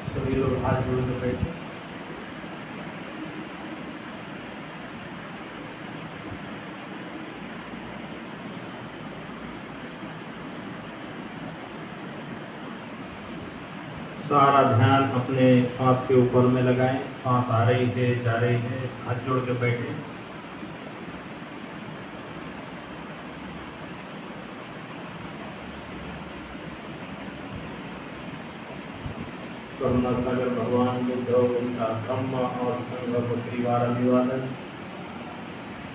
सभी लोग हाथ जोड़ के बैठे। सारा ध्यान अपने सांस के ऊपर में लगाएं। सांस आ रही है, जा रही है। हाथ जोड़ के बैठे। करुणा सागर भगवान बुद्ध, उनका ब्रह्म और संघ को त्रिवार अभिवादन।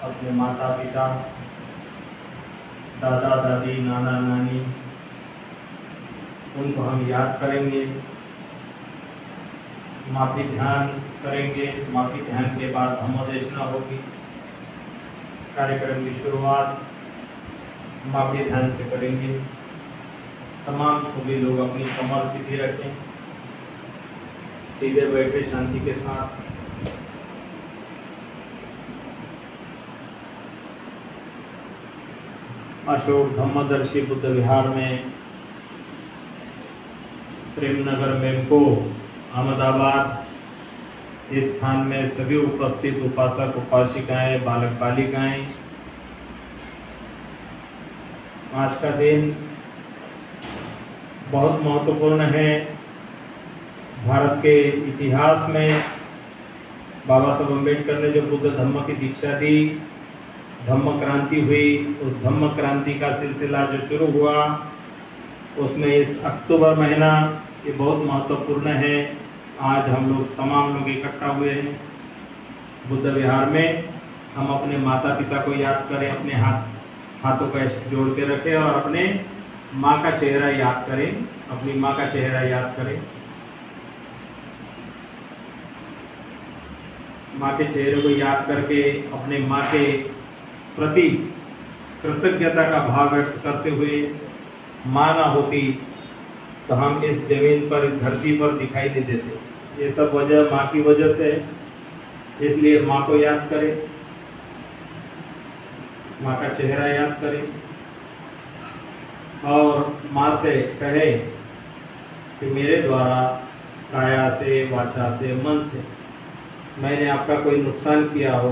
अपने माता पिता, दादा दादी, नाना नानी, उनको हम याद करेंगे। माफी ध्यान करेंगे। माफी ध्यान के बाद धम्मोदेशना होगी। कार्यक्रम की शुरुआत माफी ध्यान से करेंगे। तमाम सभी लोग अपनी कमर सीधी रखें, सीधे बैठे शांति के साथ। अशोक धम्मदर्शी बुद्ध विहार में प्रेमनगर मेमको अहमदाबाद इस स्थान में सभी उपस्थित उपासक उपासिकाएं, बालक बालिकाएं, आज का दिन बहुत महत्वपूर्ण है। भारत के इतिहास में बाबा साहब अम्बेडकर ने जो बुद्ध धम्म की दीक्षा दी, धम्म क्रांति हुई, उस धम्म क्रांति का सिलसिला जो शुरू हुआ, उसमें इस अक्टूबर महीना ये बहुत महत्वपूर्ण है। आज हम लोग तमाम लोग इकट्ठा हुए हैं बुद्ध विहार में। हम अपने माता पिता को याद करें, अपने हाथों को ऐसे जोड़ के रखें और अपने माँ का चेहरा याद करें। अपनी माँ का चेहरा याद करें। माँ के चेहरे को याद करके अपने माँ के प्रति कृतज्ञता का भाव व्यक्त करते हुए, माँ ना होती तो हम इस जमीन पर, इस धरती पर दिखाई नहीं देते। ये सब वजह माँ की वजह से है। इसलिए माँ को याद करें, माँ का चेहरा याद करें और माँ से कहें कि मेरे द्वारा काया से, वाचा से, मन से मैंने आपका कोई नुकसान किया हो,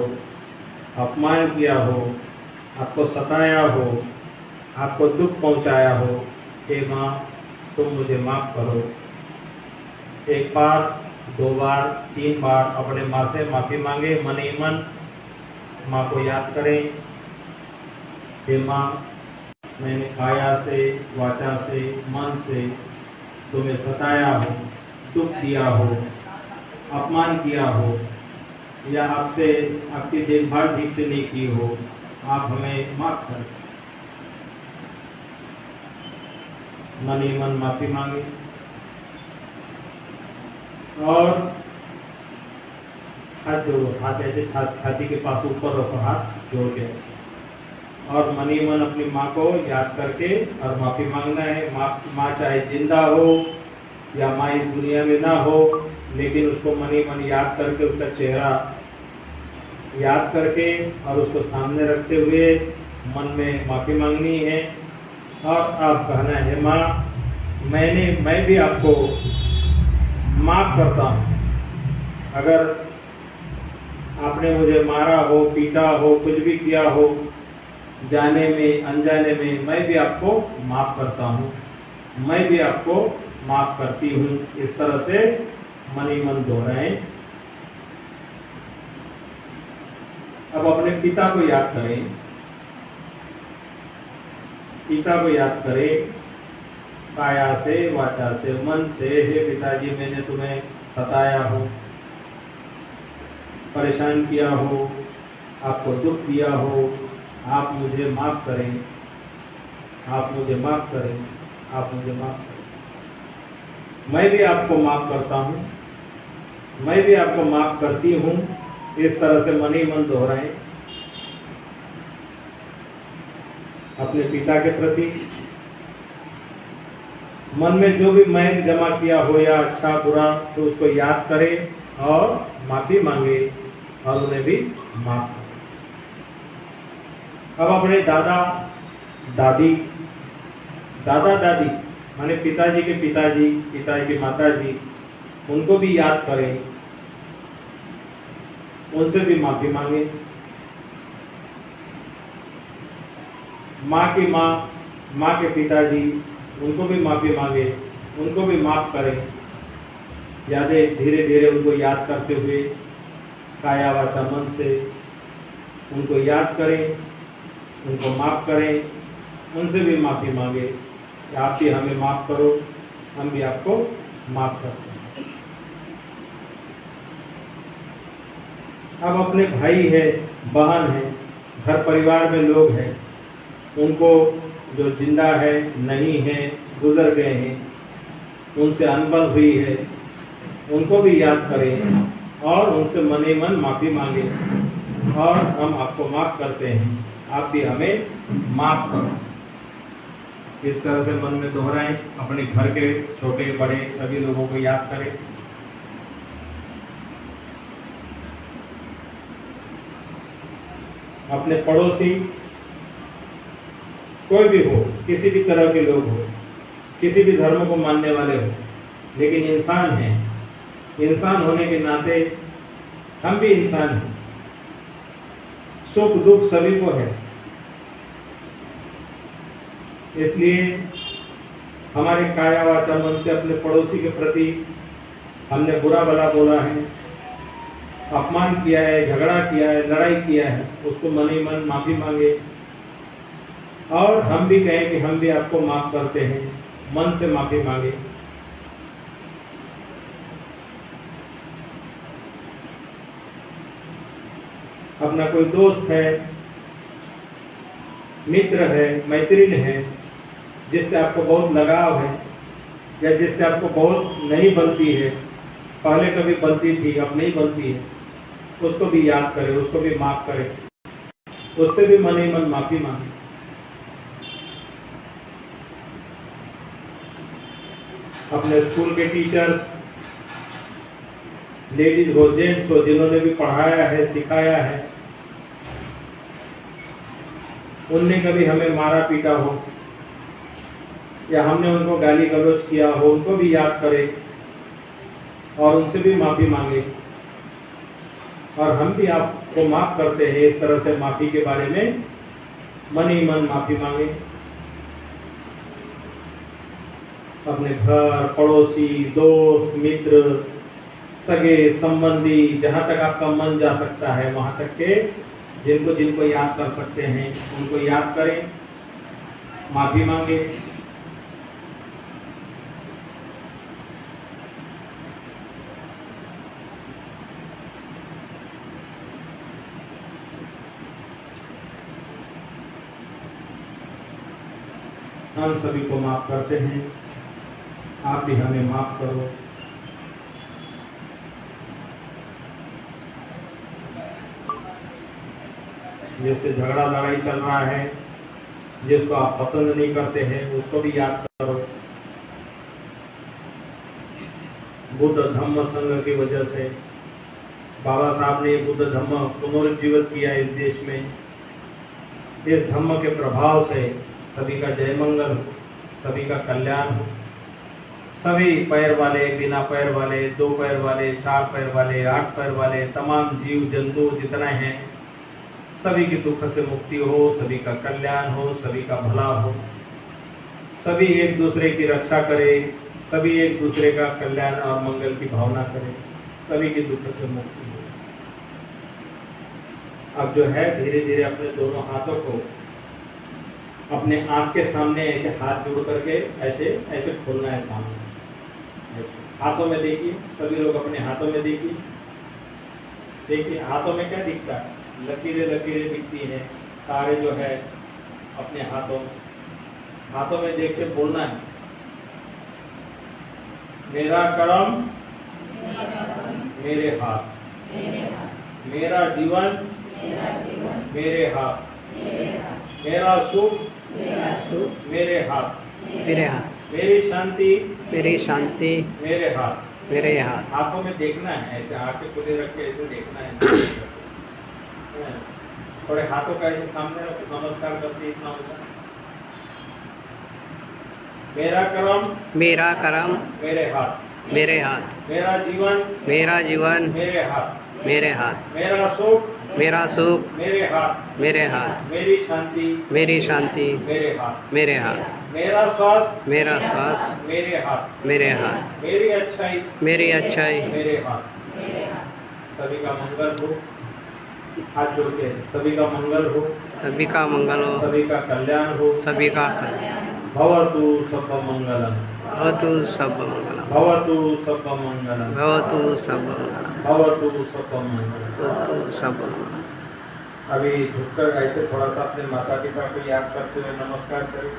अपमान किया हो, आपको सताया हो, आपको दुख पहुंचाया हो, हे माँ तुम मुझे माफ करो। एक बार, दो बार, तीन बार अपने माँ से माफी मांगे। मन ही मन माँ को याद करें, हे माँ मैंने काया से, वाचा से, मन से तुम्हें सताया हो, दुख दिया हो, अपमान किया हो या आपसे आपकी देखभाल ठीक से नहीं की हो, आप हमें माफ करें। मन ही मन माफी मांगे और हाथ जोड़ो। हाथ ऐसे छाती के पास ऊपर रखो, हाथ जोड़ के, और मन ही मन अपनी माँ को याद करके और माफी मांगना है। माँ चाहे जिंदा हो या माँ इस दुनिया में ना हो, लेकिन उसको मन ही मन याद करके, उसका चेहरा याद करके और उसको सामने रखते हुए मन में माफी मांगनी है। और आप कहना है, माँ मैं भी आपको माफ करता हूँ। अगर आपने मुझे मारा हो, पीटा हो, कुछ भी किया हो, जाने में अनजाने में, मैं भी आपको माफ करता हूँ, मैं भी आपको माफ करती हूँ। इस तरह से मन ही मन दोहराएं। अब अपने पिता को याद करें। पिता को याद करें, काया से, वाचा से, मन से। हे पिताजी मैंने तुम्हें सताया हो, परेशान किया हो, आपको दुख दिया हो, आप मुझे माफ करें, आप मुझे माफ करें, आप मुझे माफ करें। मैं भी आपको माफ करता हूँ, मैं भी आपको माफ करती हूँ। इस तरह से मन ही मन दोहराएं अपने पिता के प्रति। मन में जो भी मैल जमा किया हो या अच्छा बुरा, तो उसको याद करें और माफी मांगे और उन्हें भी माफ करें। अब अपने दादा दादी, दादा दादी माने पिताजी के पिताजी, पिताजी की माताजी, उनको भी याद करें, उनसे भी माफी मांगे। माँ की माँ, माँ के पिताजी, उनको भी माफी मांगे, उनको भी माफ करें। यादें धीरे धीरे उनको याद करते हुए काया वाचा मन से उनको याद करें, उनको माफ करें, उनसे भी माफी मांगे कि आप भी हमें माफ करो, हम भी आपको माफ करते हैं। अब अपने भाई है, बहन है, घर परिवार में लोग हैं, उनको जो जिंदा है, नहीं है, गुजर गए हैं, उनसे अनबन हुई है, उनको भी याद करें और उनसे मने मन माफी मांगे और हम आपको माफ करते हैं, आप भी हमें माफ करो। इस तरह से मन में दोहराएं, अपने घर के छोटे बड़े सभी लोगों को याद करें। अपने पड़ोसी कोई भी हो, किसी भी तरह के लोग हो, किसी भी धर्म को मानने वाले हो, लेकिन इंसान हैं, इंसान होने के नाते हम भी इंसान हैं, सुख दुख सभी को है। इसलिए हमारे काया वाचा मन से अपने पड़ोसी के प्रति हमने बुरा भला बोला है, अपमान किया है, झगड़ा किया है, लड़ाई किया है, उसको मन ही मन माफी मांगे और हम भी कहें कि हम भी आपको माफ करते हैं, मन से माफी मांगे। अपना कोई दोस्त है, मित्र है, मैत्रीण है, जिससे आपको बहुत लगाव है या जिससे आपको बहुत नहीं बनती है, पहले कभी बनती थी अब नहीं बनती है, उसको भी याद करें, उसको भी माफ करें, उससे भी मन ही मन माफी मांगे। अपने स्कूल के टीचर, लेडीज हो जेंट्स हो, जिन्होंने भी पढ़ाया है, सिखाया है, उनने कभी हमें मारा पीटा हो या हमने उनको गाली गलौज किया हो, उनको भी याद करें और उनसे भी माफी मांगे और हम भी आपको माफ करते हैं। इस तरह से माफी के बारे में मन ही मन माफी मांगे। अपने घर, पड़ोसी, दोस्त, मित्र, सगे संबंधी, जहां तक आपका मन जा सकता है वहां तक के जिनको जिनको याद कर सकते हैं उनको याद करें, माफी मांगे। हम सभी को माफ करते हैं, आप भी हमें माफ करो। जिससे झगड़ा लड़ाई चल रहा है, जिसको आप पसंद नहीं करते हैं, उसको भी याद करो। बुद्ध धम्म संघ की वजह से बाबा साहब ने बुद्ध धम्म पुनरुज्जीवित किया इस देश में। इस धम्म के प्रभाव से सभी का जय मंगल हो, सभी का कल्याण हो। सभी पैर वाले, बिना पैर वाले, 2 पैर वाले, 4 पैर वाले, 8 पैर वाले, तमाम जीव जंतु जितने हैं, सभी के दुख से मुक्ति हो, सभी का कल्याण हो, सभी का भला हो, सभी एक दूसरे की रक्षा करें, सभी एक दूसरे का कल्याण और मंगल की भावना करें, सभी के दुख से मुक्ति हो। अब जो है धीरे धीरे अपने दोनों हाथों को अपने आंख के सामने ऐसे हाथ जोड़ करके ऐसे ऐसे खोलना है सामने। हाथों में देखिए, सभी लोग अपने हाथों में देखिए। देखिए हाथों में क्या दिखता है, लकीरें लकीरें दिखती हैं सारे जो है अपने हाथों में देख के बोलना है, मेरा कर्म मेरे हाथ, मेरा जीवन मेरे हाथ, मेरा सुख मेरे हाथ। मेरी शांति मेरी शांति मेरे हाथ। मेरे हाथ। हाथों में देखना है, ऐसे आंखें खुले रख के ऐसे देखना है। थोड़े हाथों का ऐसे सामने रख के नमस्कार करते इतना होता है। मेरा कर्म मेरा कर्म मेरे हाथ। मेरे हाथ। मेरा जीवन मेरा जीवन मेरे हाथ। मेरे हाथ। मेरा सुख मेरा सुख मेरे हाथ। मेरे हाथ। मेरी शांति मेरी शांति मेरे हाथ। मेरे हाथ। मेरा स्वास्थ्य मेरा स्वास्थ्य मेरे हाथ। मेरे हाथ। मेरी अच्छाई मेरी अच्छाई मेरे हाथ। सभी का मंगल हो। हाथ जोड़ के सभी का मंगल हो। सभी का मंगल हो। सभी का कल्याण हो। सभी का कल्याण। भवतु सर्वमंगलम्। भवतु सर्वमंगलम्। भवतु सर्वमंगलम्। भवतु सर्वमंगलम्। भवतु सर्वमंगलम्। भवतु सर्वमंगलम्। अभी झुककर ऐसे थोड़ा सा अपने माता पिता को याद करते हुए नमस्कार करें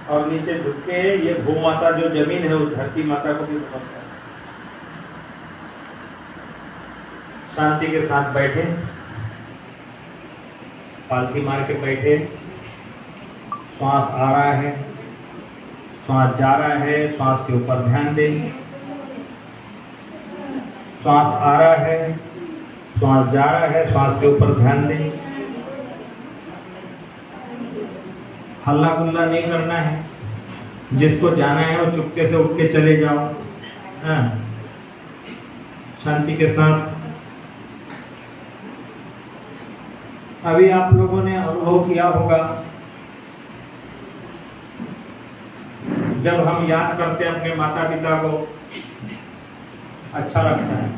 और नीचे झुक के ये भूमाता जो जमीन है उस धरती माता को भी नमस्कार। शांति के साथ बैठे, पालथी मार के बैठे। श्वास आ रहा है, श्वास जा रहा है, श्वास के ऊपर ध्यान दें। श्वास आ रहा है, श्वास जा रहा है, श्वास के ऊपर ध्यान दें। हल्ला गुल्ला नहीं करना है, जिसको जाना है वो चुपके से उठ के चले जाओ। हाँ, शांति के साथ। अभी आप लोगों ने अनुभव किया होगा, जब हम याद करते हैं अपने माता पिता को, अच्छा लगता है।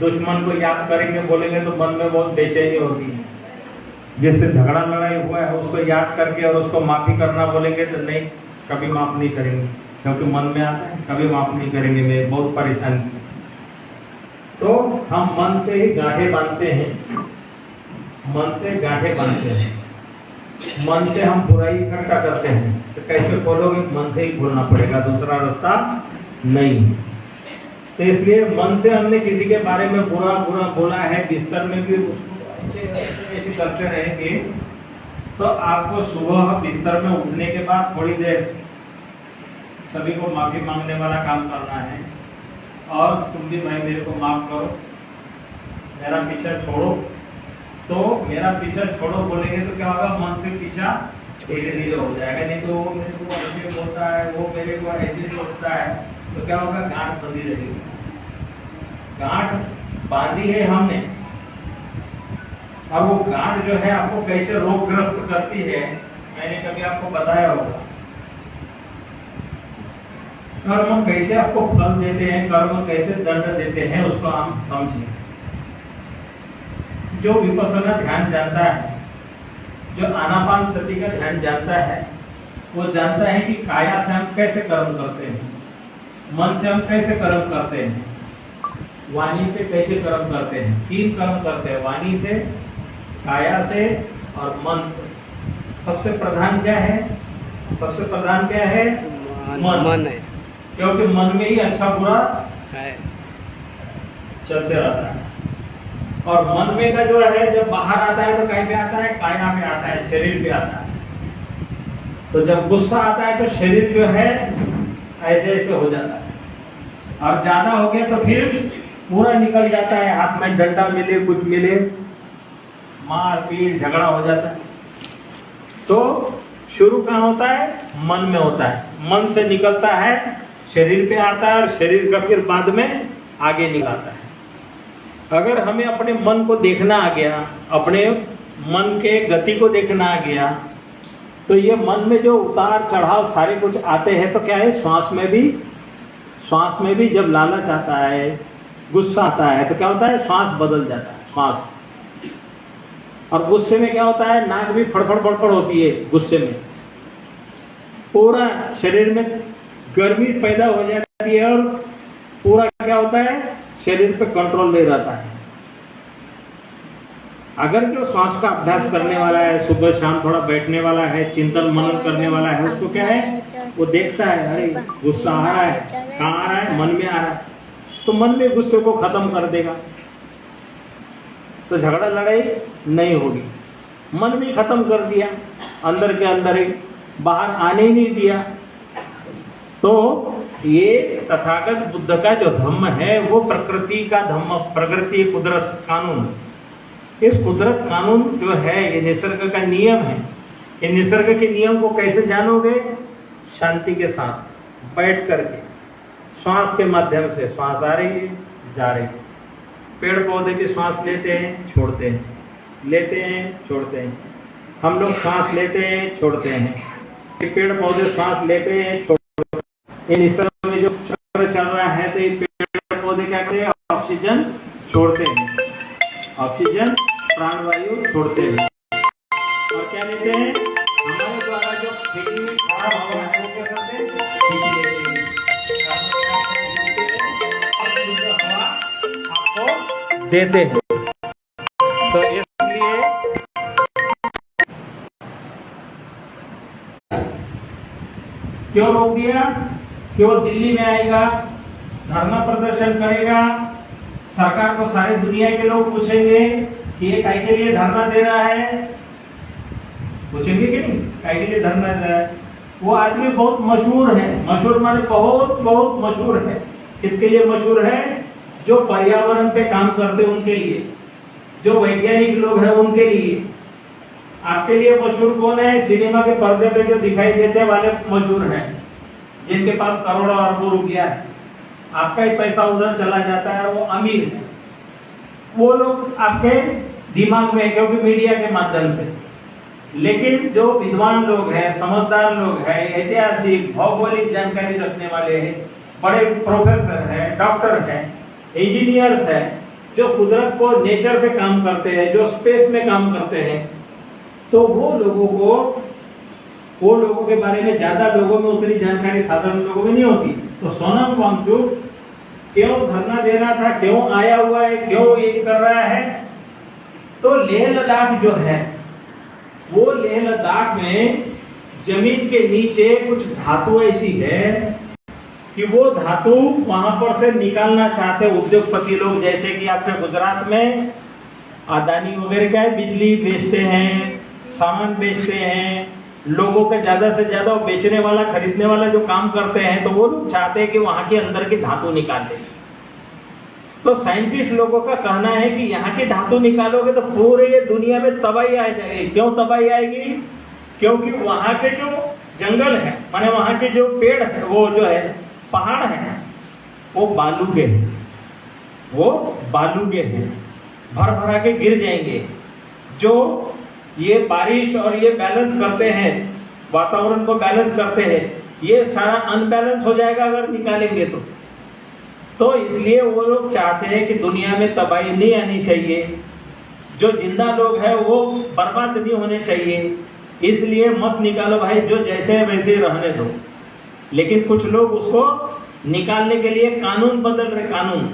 दुश्मन को याद करेंगे बोलेंगे तो मन में बहुत बेचैनी होती है। जिससे झगड़ा लड़ाई हुआ है उसको याद करके और उसको माफी करना बोलेंगे तो नहीं, कभी माफ नहीं करेंगे, क्योंकि मन में आता है कभी माफ नहीं करेंगे, मैं बहुत परेशानी। तो हम मन से ही गांठें बांधते हैं, मन से गांठें बांधते हैं। मन से हम बुराई इकट्ठा करते हैं, तो कैसे खोलोगे? मन से ही खोलना पड़ेगा, दूसरा रास्ता नहीं। तो इसलिए मन से हमने किसी के बारे में बुरा बुरा बोला है, बिस्तर में भी ऐसे करते रहेंगे तो आपको सुबह बिस्तर में उठने के बाद थोड़ी देर सभी को माफी मांगने वाला काम करना है। और तुम भी भाई मेरे को माफ करो, मेरा पीछा छोड़ो। तो मेरा पीछा छोड़ो बोलेंगे तो क्या होगा? मन से पीछा धीरे धीरे हो जाएगा। नहीं तो वो मेरे को ऐसे बोलता है, वो मेरे को ऐसे सोचता है, तो क्या होगा? गांठ बंधी रहेगी। गांठ बांधी है हमने, और वो गांठ जो है आपको कैसे रोगग्रस्त करती है, मैंने कभी आपको बताया होगा। कर्म कैसे आपको फल देते हैं, कर्म कैसे दंड देते हैं, उसको हम समझें। जो विपश्यना ध्यान जानता है, जो आनापान सति का ध्यान जानता है, वो जानता है कि काया से हम कैसे कर्म करते हैं, मन से हम कैसे कर्म करते हैं, वाणी से कैसे कर्म करते हैं। 3 कर्म करते हैं, वाणी से, काया से और मन से। सबसे प्रधान क्या है? सबसे प्रधान क्या है? मन है, क्योंकि मन में ही अच्छा बुरा है चलते रहता है। और मन में का जो है जब बाहर आता है तो कहीं पे आता है? काया में आता है, शरीर पे आता है। तो जब गुस्सा आता है तो शरीर जो है ऐसे ऐसे हो जाता है, और ज्यादा हो गया तो फिर पूरा निकल जाता है, हाथ में डंडा मिले कुछ मिले, मार पीट झगड़ा हो जाता है। तो शुरू कहाँ होता है? मन में होता है। मन से निकलता है, शरीर पे आता है, और शरीर का फिर बाद में आगे निकलता है। अगर हमें अपने मन को देखना आ गया, अपने मन के गति को देखना आ गया, तो ये मन में जो उतार चढ़ाव सारे कुछ आते हैं, तो क्या है? श्वास में भी जब लालच आता है, गुस्सा आता है, तो क्या होता है? श्वास बदल जाता है, श्वास। और गुस्से में क्या होता है? नाक भी फड़फड़ फड़फड़ होती है गुस्से में, पूरा शरीर में गर्मी पैदा हो जाती है, और पूरा क्या होता है? शरीर पे कंट्रोल नहीं रहता है। अगर जो श्वास का अभ्यास करने वाला है, सुबह शाम थोड़ा बैठने वाला है, चिंतन मनन करने वाला है, उसको क्या है? वो देखता है, अरे गुस्सा आ रहा है, कहाँ आ रहा है? मन में आ रहा है, तो मन में गुस्से को खत्म कर देगा, तो झगड़ा लड़ाई नहीं होगी। मन भी खत्म कर दिया, अंदर के अंदर ही, बाहर आने ही नहीं दिया, तो ये तथागत बुद्ध का जो धम्म है वो प्रकृति का धम्म, प्रकृति कुदरत कानून। इस कुदरत कानून जो है ये निसर्ग का नियम है। ये निसर्ग के नियम को कैसे जानोगे? शांति के साथ बैठ करके, श्वास के माध्यम से। श्वास आ रही है, जा रही है। पेड़ पौधे की श्वास लेते हैं, छोड़ते हैं, लेते हैं, छोड़ते हैं। हम लोग श्वास लेते हैं, छोड़ते हैं। पेड़ पौधे श्वास लेते हैं, छोड़ते हैं। इन निसर्ग में जो चक्र चल रहा है, तो ये पेड़ पौधे क्या करते हैं? ऑक्सीजन छोड़ते हैं, ऑक्सीजन प्राणवायु छोड़ते हैं, और क्या लेते हैं? हमारे द्वारा जो खेती में खराब हवा है वो क्या करते हैं? खींच लेते हैं, और शुद्ध हवा आपको देते हैं। तो इसलिए क्यों रोक दिया? केवल दिल्ली में आएगा, धरना प्रदर्शन करेगा, सरकार को सारी दुनिया के लोग पूछेंगे कि ये काय के लिए धरना दे रहा है? पूछेंगे कि नहीं? काय के लिए धरना दे रहा है? वो आदमी बहुत मशहूर है। मशहूर माने बहुत बहुत मशहूर है। किसके लिए मशहूर है? जो पर्यावरण पे काम करते उनके लिए, जो वैज्ञानिक लोग हैं उनके लिए। आपके लिए मशहूर कौन है? सिनेमा के पर्दे पे जो दिखाई देते वाले मशहूर हैं, जिनके पास करोड़ों अरबों रुपया है। आपका ही पैसा उधर चला जाता है, वो अमीर है। वो लोग आपके दिमाग में, क्योंकि मीडिया के माध्यम से। लेकिन जो विद्वान लोग हैं, समझदार लोग हैं, ऐतिहासिक भौगोलिक जानकारी रखने वाले हैं, बड़े प्रोफेसर हैं, डॉक्टर हैं, इंजीनियर्स हैं, जो कुदरत को, नेचर पे काम करते हैं, जो स्पेस में काम करते हैं, तो वो लोगों के बारे में ज्यादा लोगों में उतनी जानकारी साधारण लोगों में नहीं होती। तो सोनम वांगचुक क्यों धरना दे रहा था, क्यों आया हुआ है, क्यों ये कर रहा है? तो लेह लद्दाख जो है, वो लेह लद्दाख में जमीन के नीचे कुछ धातु ऐसी है कि वो धातु वहां पर से निकालना चाहते उद्योगपति लोग। जैसे कि आपके गुजरात में अदानी वगैरह क्या है, बिजली बेचते हैं, सामान बेचते हैं, लोगों का ज्यादा से ज्यादा बेचने वाला, खरीदने वाला जो काम करते हैं, तो वो लोग चाहते हैं कि वहां के अंदर की धातु निकाल दें। तो साइंटिस्ट लोगों का कहना है कि यहाँ की धातु निकालोगे तो पूरे ये दुनिया में तबाही आ जाएगी। क्यों तबाही आएगी? क्योंकि वहां के जो जंगल है, माने वहां के जो पेड़ है, वो जो है पहाड़ है, वो बालू के हैं, वो बालू के हैं, भर भरा के गिर जाएंगे। जो ये बारिश और ये बैलेंस करते हैं, वातावरण को बैलेंस करते हैं, ये सारा अनबैलेंस हो जाएगा अगर निकालेंगे तो इसलिए वो लोग चाहते हैं कि दुनिया में तबाही नहीं आनी चाहिए, जो जिंदा लोग हैं वो बर्बाद नहीं होने चाहिए, इसलिए मत निकालो भाई, जो जैसे है वैसे रहने दो। लेकिन कुछ लोग उसको निकालने के लिए कानून बदल रहे। कानून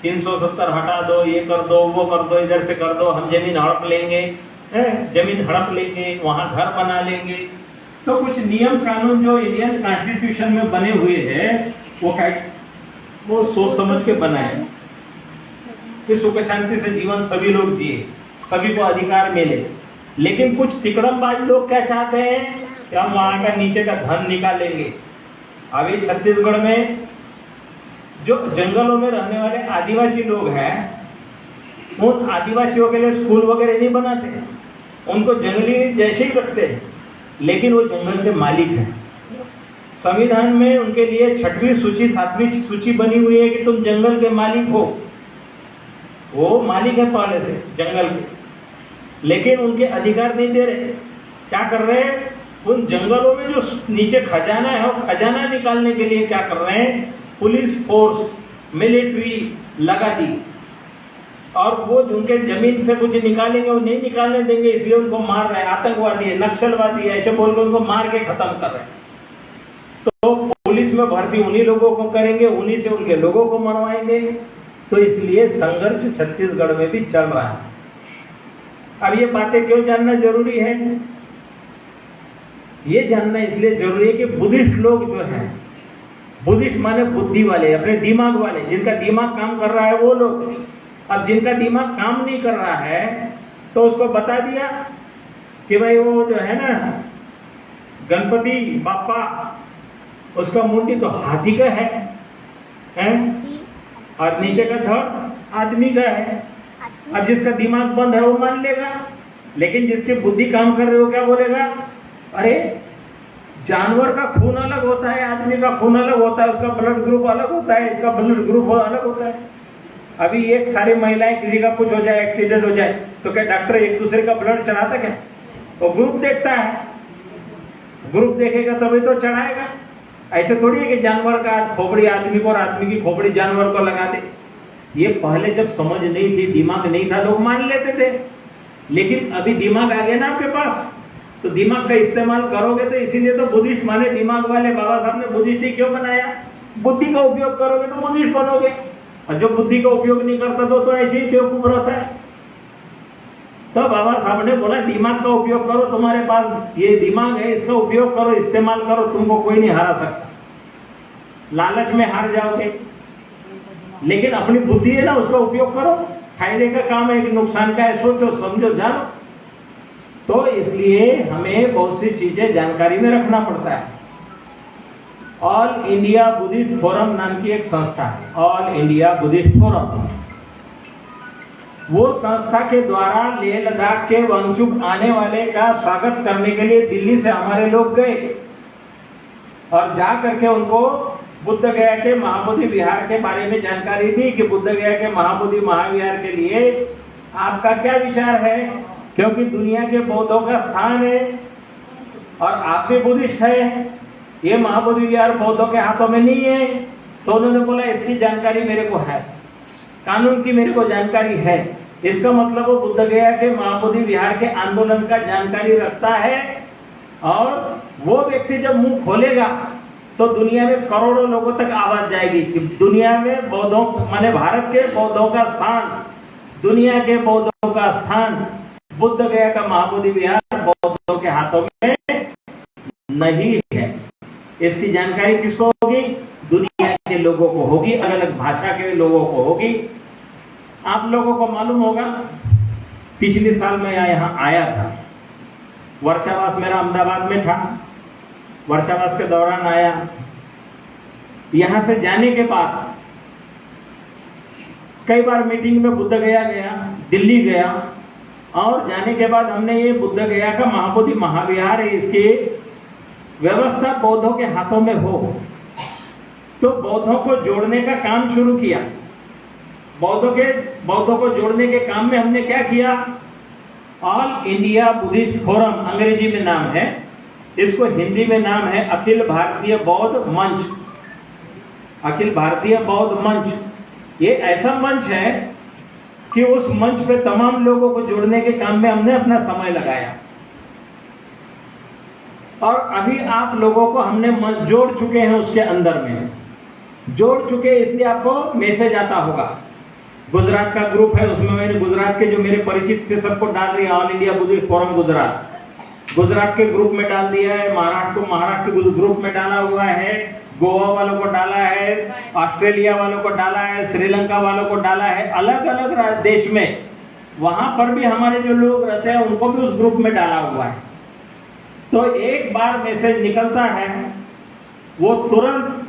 370 हटा दो, ये कर दो, वो कर दो, इधर से कर दो, हम जमीन हड़प लेंगे, जमीन हड़प लेंगे, वहां घर बना लेंगे। तो कुछ नियम कानून जो इंडियन कॉन्स्टिट्यूशन में बने हुए हैं वो सोच समझ के बनाए कि सुख शांति से जीवन सभी लोग जिए, सभी को अधिकार मिले। लेकिन कुछ तिकड़मबाज लोग क्या चाहते हैं कि हम वहां का नीचे का धन निकालेंगे। अभी छत्तीसगढ़ में जो जंगलों में रहने वाले आदिवासी लोग हैं, उन आदिवासियों के लिए स्कूल वगैरह नहीं बनाते, उनको जंगली जैसे ही रखते हैं, लेकिन वो जंगल के मालिक हैं। संविधान में उनके लिए 6वीं सूची 7वीं सूची बनी हुई है कि तुम जंगल के मालिक हो। वो मालिक है पहले से जंगल के, लेकिन उनके अधिकार नहीं दे रहे। क्या कर रहे हैं? उन जंगलों में जो नीचे खजाना है, वो खजाना निकालने के लिए क्या कर रहे हैं? पुलिस फोर्स, मिलिट्री लगा दी, और वो उनके जमीन से कुछ निकालेंगे, वो नहीं निकालने देंगे, इसलिए उनको मार रहे हैं। आतंकवादी है, नक्सलवादी है, ऐसे बोलकर उनको मार के खत्म कर रहे हैं। तो पुलिस में भर्ती उन्हीं लोगों को करेंगे, उन्हीं से उनके लोगों को मरवाएंगे। तो इसलिए संघर्ष छत्तीसगढ़ में भी चल रहा है। अब ये बातें क्यों जानना जरूरी है? ये जानना इसलिए जरूरी है कि बुद्धिस्ट लोग जो हैं, बुद्धिस्ट माने बुद्धि वाले, अपने दिमाग वाले, जिनका दिमाग काम कर रहा है वो लोग। अब जिनका दिमाग काम नहीं कर रहा है तो उसको बता दिया कि भाई वो जो है ना, गणपति बापा उसका मुंडी तो हाथी का है? और नीचे का धड़ आदमी का है। अब जिसका दिमाग बंद है वो मान लेगा, लेकिन जिसकी बुद्धि काम कर रही हो क्या बोलेगा? अरे जानवर का खून अलग होता है, आदमी का खून अलग होता है, उसका ब्लड ग्रुप अलग होता है, इसका ब्लड ग्रुप अलग होता है। अभी एक सारी महिलाएं, किसी का कुछ हो जाए, एक्सीडेंट हो जाए, तो क्या डॉक्टर एक दूसरे का ब्लड चढ़ाता क्या? वो ग्रुप देखता है, ग्रुप देखेगा तभी तो चढ़ाएगा। ऐसे थोड़ी है कि जानवर का खोपड़ी आदमी को और आदमी की खोपड़ी जानवर को लगा दे। ये पहले जब समझ नहीं थी, दिमाग नहीं था, लोग मान लेते थे, लेकिन अभी दिमाग आ गया ना आपके पास, तो दिमाग का इस्तेमाल करोगे। तो इसीलिए तो बुद्धिस्ट माने दिमाग वाले, बाबा साहब ने बुद्धिस्ट ही क्यों बनाया? बुद्धि का उपयोग करोगे तो बुद्धिस्ट बनोगे, और जो बुद्धि का उपयोग नहीं करता तो ऐसे ही बेवकूफ रहता है। तो बाबा साहब ने बोला दिमाग का उपयोग करो, तुम्हारे पास ये दिमाग है, इसका उपयोग करो, इस्तेमाल करो, तुमको कोई नहीं हरा सकता। लालच में हार जाओगे, लेकिन अपनी बुद्धि है ना, उसका उपयोग करो। फायदे का काम है कि नुकसान का है, सोचो समझो जानो। तो इसलिए हमें बहुत सी चीजें जानकारी में रखना पड़ता है। ऑल इंडिया बुद्धिस्ट फोरम नाम की एक संस्था है, ऑल इंडिया बुद्धिस्ट फोरम। वो संस्था के द्वारा लेह लद्दाख के वांगचुक आने वाले का स्वागत करने के लिए दिल्ली से हमारे लोग गए, और जा करके उनको बुद्ध गया के महाबोधि विहार के बारे में जानकारी दी कि बुद्ध गया के महाबोधि महाविहार के लिए आपका क्या विचार है, क्योंकि दुनिया के बौद्धों का स्थान है और आप भी बुद्धिस्ट है, ये महाबोधि विहार बौद्धों के हाथों में नहीं है। तो उन्होंने बोला इसकी जानकारी मेरे को है, कानून की मेरे को जानकारी है। इसका मतलब वो बुद्ध गया के महाबोधि विहार के आंदोलन का जानकारी रखता है, और वो व्यक्ति जब मुंह खोलेगा तो दुनिया में करोड़ों लोगों तक आवाज जाएगी कि दुनिया में बौद्धों माने भारत के बौद्धों का स्थान, दुनिया के बौद्धों का स्थान बुद्ध गया का महाबोधि विहार बौद्धों के हाथों में नहीं है। इसकी जानकारी किसको होगी? दुनिया के लोगों को होगी, अलग अलग भाषा के लोगों को होगी। आप लोगों को मालूम होगा, पिछले साल मैं यहाँ आया था, वर्षावास मेरा अहमदाबाद में था, वर्षावास के दौरान आया। यहां से जाने के बाद कई बार मीटिंग में बुद्ध गया दिल्ली गया, और जाने के बाद हमने ये बुद्ध गया का महाबोधि महाविहार है, इसकी व्यवस्था बौद्धों के हाथों में हो, तो बौद्धों को जोड़ने का काम शुरू किया। बौद्धों को जोड़ने के काम में हमने क्या किया? ऑल इंडिया बुद्धिस्ट फोरम अंग्रेजी में नाम है, इसको हिंदी में नाम है अखिल भारतीय बौद्ध मंच। अखिल भारतीय बौद्ध मंच ये ऐसा मंच है कि उस मंच पे तमाम लोगों को जोड़ने के काम में हमने अपना समय लगाया, और अभी आप लोगों को हमने जोड़ चुके हैं, उसके अंदर में जोड़ चुके, इसलिए आपको मैसेज आता होगा। गुजरात का ग्रुप है, उसमें मैंने गुजरात के जो मेरे परिचित थे सबको डाल दिया, all India Buddhist forum Gujarat के ग्रुप में डाल दिया है, महाराष्ट्र के ग्रुप में डाला हुआ है, गोवा वालों को डाला है, ऑस्ट्रेलिया वालों को डाला है, श्रीलंका वालों को डाला है, अलग अलग देश में, वहां पर भी हमारे जो लोग रहते हैं उनको भी उस ग्रुप में डाला हुआ है। तो एक बार मैसेज निकलता है, वो तुरंत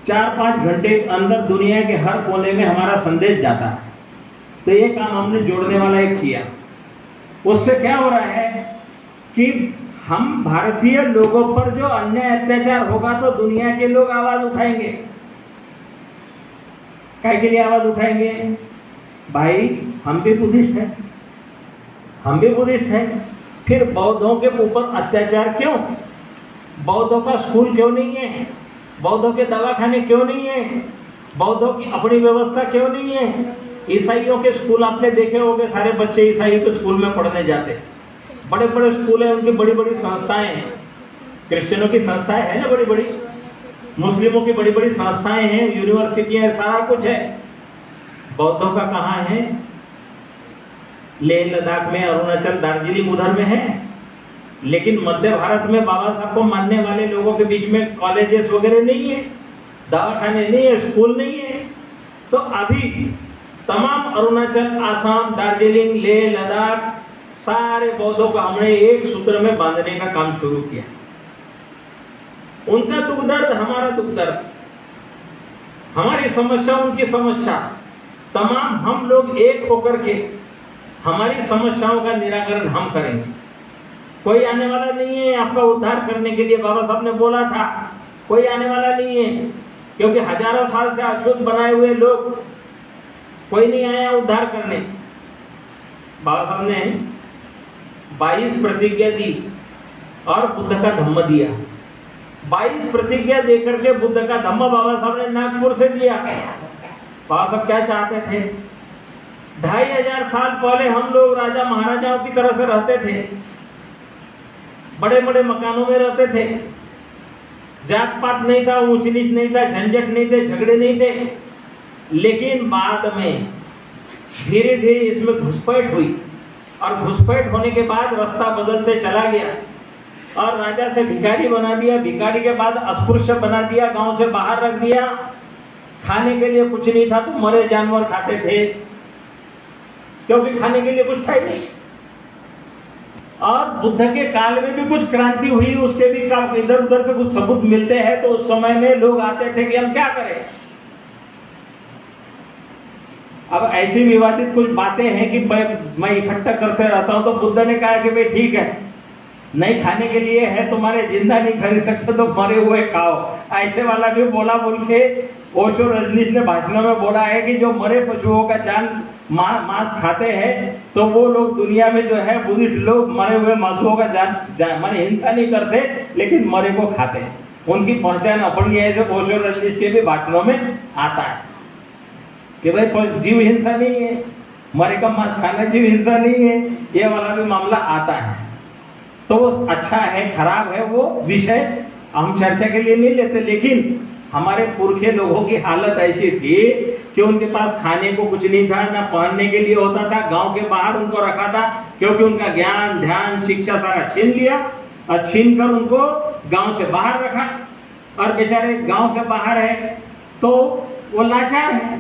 4-5 घंटे के अंदर दुनिया के हर कोने में हमारा संदेश जाता है। तो ये काम हमने जोड़ने वाला एक किया। उससे क्या हो रहा है कि हम भारतीय लोगों पर जो अन्याय अत्याचार होगा तो दुनिया के लोग आवाज उठाएंगे। काय के लिए आवाज उठाएंगे? भाई हम भी बुद्धिस्ट हैं, फिर बौद्धों के ऊपर अत्याचार क्यों? बौद्धों का स्कूल क्यों नहीं है? बौद्धों के दवाखाने क्यों नहीं है? बौद्धों की अपनी व्यवस्था क्यों नहीं है? ईसाइयों के स्कूल आपने देखे होंगे, सारे बच्चे ईसाइयों के स्कूल में पढ़ने जाते, बड़े बड़े स्कूल हैं, उनकी बड़ी बड़ी संस्थाएं हैं। क्रिश्चियनों की संस्थाएं हैं ना बड़ी बड़ी, मुस्लिमों की बड़ी बड़ी संस्थाएं हैं, यूनिवर्सिटियां हैं, सारा कुछ है। बौद्धों का कहाँ है? लेह लद्दाख में, अरुणाचल, दार्जिलिंग उधर में है, लेकिन मध्य भारत में बाबा साहब को मानने वाले लोगों के बीच में कॉलेजेस वगैरह नहीं है, दवाखाने नहीं है, स्कूल नहीं है। तो अभी तमाम अरुणाचल, आसाम, दार्जिलिंग, लेह लद्दाख सारे बौद्धों को हमने एक सूत्र में बांधने का काम शुरू किया। उनका दुख दर्द हमारा दुख दर्द, हमारी समस्या उनकी समस्या, तमाम हम लोग एक होकर के हमारी समस्याओं का निराकरण हम करेंगे। कोई आने वाला नहीं है आपका उद्धार करने के लिए, बाबा साहब ने बोला था कोई आने वाला नहीं है, क्योंकि हजारों साल से अशुद्ध बनाए हुए लोग, कोई नहीं आया उद्धार करने। बाबा साहब ने 22 प्रतिज्ञा दी और बुद्ध का धम्म दिया। 22 प्रतिज्ञा देकर के बुद्ध का धम्म बाबा साहब ने नागपुर से दिया। बाबा साहब क्या चाहते थे? 2500 साल पहले हम लोग राजा महाराजाओं की तरह से रहते थे, बड़े बड़े मकानों में रहते थे, जात पात नहीं था, ऊंच नीच नहीं था, झंझट नहीं थे, झगड़े नहीं थे। लेकिन बाद में धीरे धीरे इसमें घुसपैठ हुई और घुसपैठ होने के बाद रास्ता बदलते चला गया और राजा से भिखारी बना दिया, भिखारी के बाद अस्पृश्य बना दिया, गांव से बाहर रख दिया। खाने के लिए कुछ नहीं था तो मरे जानवर खाते थे, क्योंकि खाने के लिए कुछ था ही नहीं। और बुद्ध के काल में भी कुछ क्रांति हुई, उसके भी इधर उधर से कुछ सबूत मिलते हैं। तो उस समय में लोग आते थे कि हम क्या करें। अब ऐसी विवादित कुछ बातें हैं कि मैं इकट्ठा करते रहता हूं, तो बुद्ध ने कहा कि भाई ठीक है, नहीं खाने के लिए है, तुम्हारे जिंदा नहीं खरीद सकते तो मरे हुए खाओ। ऐसे वाला भी बोला बोल के ओशो रजनीश ने भाषणों में बोला है कि जो मरे पशुओं का मांस खाते हैं तो वो लोग दुनिया में जो है बुद्धिस्ट लोग मरे हुए पशुओं का माने हिंसा नहीं करते, लेकिन मरे को खाते हैं। उनकी पहचान अपनी है, जो ओशो रजनीश के भी भाषणों में आता है कि भाई जीव हिंसा नहीं है, मरे का मांस खाना जीव हिंसा नहीं है। ये वाला भी मामला आता है। तो अच्छा है खराब है वो विषय हम चर्चा के लिए नहीं लेते, लेकिन हमारे पुरखे लोगों की हालत ऐसी थी कि उनके पास खाने को कुछ नहीं था, ना पहनने के लिए होता था। गांव के बाहर उनको रखा था, क्योंकि उनका ज्ञान ध्यान शिक्षा सारा छीन लिया और छीन कर उनको गांव से बाहर रखा। और बेचारे गांव से बाहर है तो वो लाचार है।